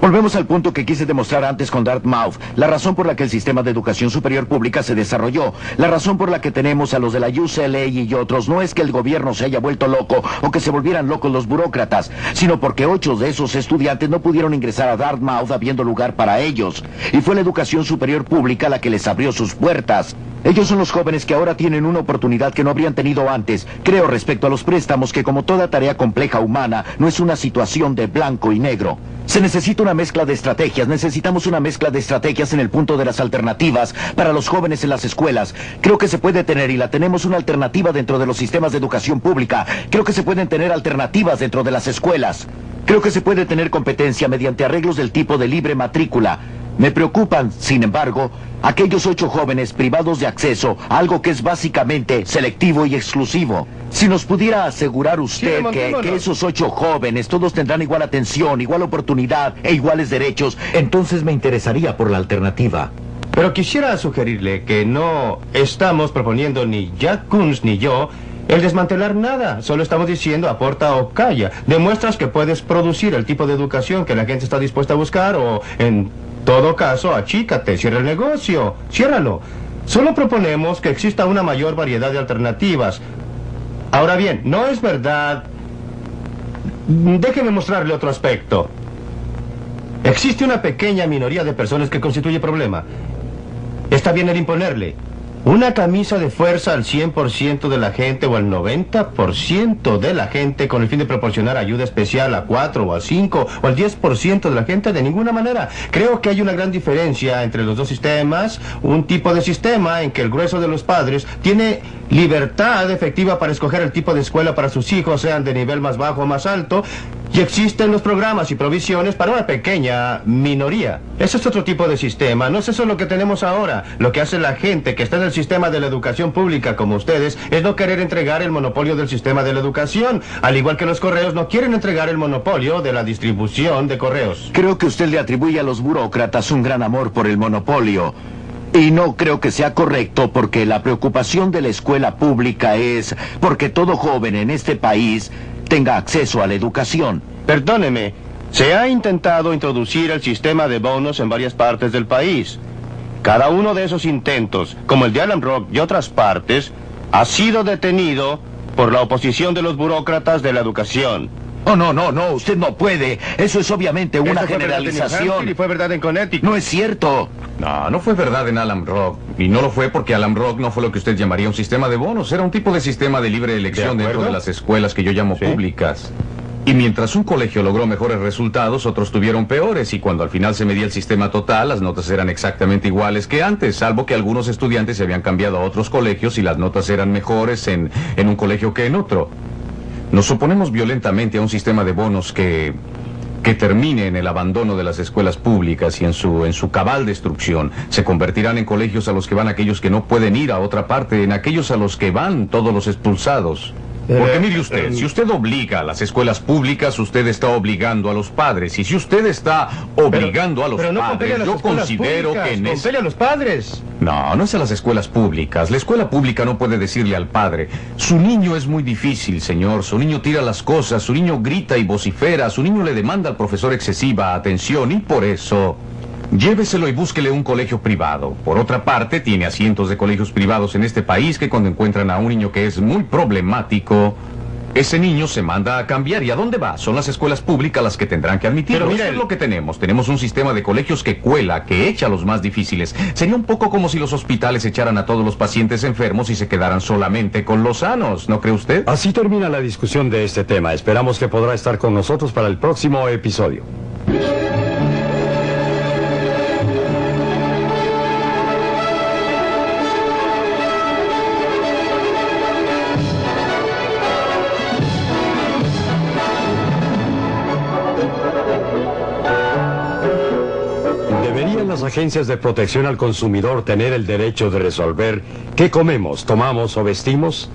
Volvemos al punto que quise demostrar antes con Dartmouth. La razón por la que el sistema de educación superior pública se desarrolló, la razón por la que tenemos a los de la UCLA y otros, no es que el gobierno se haya vuelto loco o que se volvieran locos los burócratas, sino porque 8 de esos estudiantes no pudieron ingresar a Dartmouth habiendo lugar para ellos. Y fue la educación superior pública la que les abrió sus puertas. Ellos son los jóvenes que ahora tienen una oportunidad que no habrían tenido antes. Creo respecto a los préstamos que, como toda tarea compleja humana, no es una situación de blanco y negro. Se necesita una mezcla de estrategias. Necesitamos una mezcla de estrategias en el punto de las alternativas para los jóvenes en las escuelas. Creo que se puede tener, y la tenemos, una alternativa dentro de los sistemas de educación pública. Creo que se pueden tener alternativas dentro de las escuelas. Creo que se puede tener competencia mediante arreglos del tipo de libre matrícula. Me preocupan, sin embargo, aquellos 8 jóvenes privados de acceso a algo que es básicamente selectivo y exclusivo. Si nos pudiera asegurar usted que esos 8 jóvenes todos tendrán igual atención, igual oportunidad e iguales derechos, entonces me interesaría por la alternativa. Pero quisiera sugerirle que no estamos proponiendo ni Jack Kunz ni yo el desmantelar nada. Solo estamos diciendo aporta o calla. Demuestras que puedes producir el tipo de educación que la gente está dispuesta a buscar o, en todo caso, achícate, cierra el negocio, ciérralo. Solo proponemos que exista una mayor variedad de alternativas. Ahora bien, no es verdad... Déjeme mostrarle otro aspecto. Existe una pequeña minoría de personas que constituye problema. Está bien el imponerle una camisa de fuerza al 100% de la gente o al 90% de la gente con el fin de proporcionar ayuda especial a 4 o a 5 o al 10% de la gente. De ninguna manera. Creo que hay una gran diferencia entre los dos sistemas. Un tipo de sistema en que el grueso de los padres tiene libertad efectiva para escoger el tipo de escuela para sus hijos, sean de nivel más bajo o más alto. Y existen los programas y provisiones para una pequeña minoría. Ese es otro tipo de sistema. No es eso lo que tenemos ahora. Lo que hace la gente que está en el sistema de la educación pública como ustedes es no querer entregar el monopolio del sistema de la educación. Al igual que los correos no quieren entregar el monopolio de la distribución de correos. Creo que usted le atribuye a los burócratas un gran amor por el monopolio. Y no creo que sea correcto porque la preocupación de la escuela pública es porque todo joven en este país tenga acceso a la educación. Perdóneme, se ha intentado introducir el sistema de bonos en varias partes del país. Cada uno de esos intentos, como el de Alum Rock y otras partes, ha sido detenido por la oposición de los burócratas de la educación. Oh, no, usted no puede. Eso es obviamente una generalización. Y fue verdad en Connecticut. No es cierto. No fue verdad en Alum Rock. Y no lo fue porque Alum Rock no fue lo que usted llamaría un sistema de bonos. Era un tipo de sistema de libre elección dentro de las escuelas que yo llamo públicas. Y mientras un colegio logró mejores resultados, otros tuvieron peores. Y cuando al final se medía el sistema total, las notas eran exactamente iguales que antes, salvo que algunos estudiantes se habían cambiado a otros colegios y las notas eran mejores en un colegio que en otro. Nos oponemos violentamente a un sistema de bonos que termine en el abandono de las escuelas públicas y en su cabal destrucción. Se convertirán en colegios a los que van aquellos que no pueden ir a otra parte, en aquellos a los que van todos los expulsados. Porque mire usted, si usted obliga a las escuelas públicas, usted está obligando a los padres. Y si usted está obligando a los padres, yo considero que... ¡Compele a los padres! No es a las escuelas públicas. La escuela pública no puede decirle al padre: su niño es muy difícil, señor. Su niño tira las cosas, su niño grita y vocifera, su niño le demanda al profesor excesiva atención y por eso... lléveselo y búsquele un colegio privado. Por otra parte, tiene a cientos de colegios privados en este país que cuando encuentran a un niño que es muy problemático, ese niño se manda a cambiar. ¿Y a dónde va? Son las escuelas públicas las que tendrán que admitirlo. Pero mira, es lo que tenemos. Tenemos un sistema de colegios que cuela, que echa a los más difíciles. Sería un poco como si los hospitales echaran a todos los pacientes enfermos y se quedaran solamente con los sanos, ¿no cree usted? Así termina la discusión de este tema. Esperamos que podrá estar con nosotros para el próximo episodio. Las agencias de protección al consumidor tener el derecho de resolver qué comemos, tomamos o vestimos?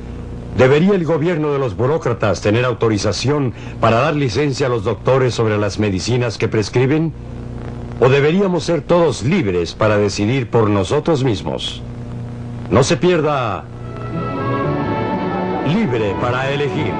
¿Debería el gobierno de los burócratas tener autorización para dar licencia a los doctores sobre las medicinas que prescriben? ¿O deberíamos ser todos libres para decidir por nosotros mismos? No se pierda Libre para Elegir.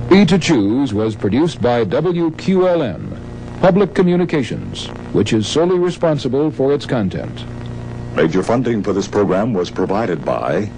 E to Choose was produced by WQLN, Public Communications, which is solely responsible for its content. Major funding for this program was provided by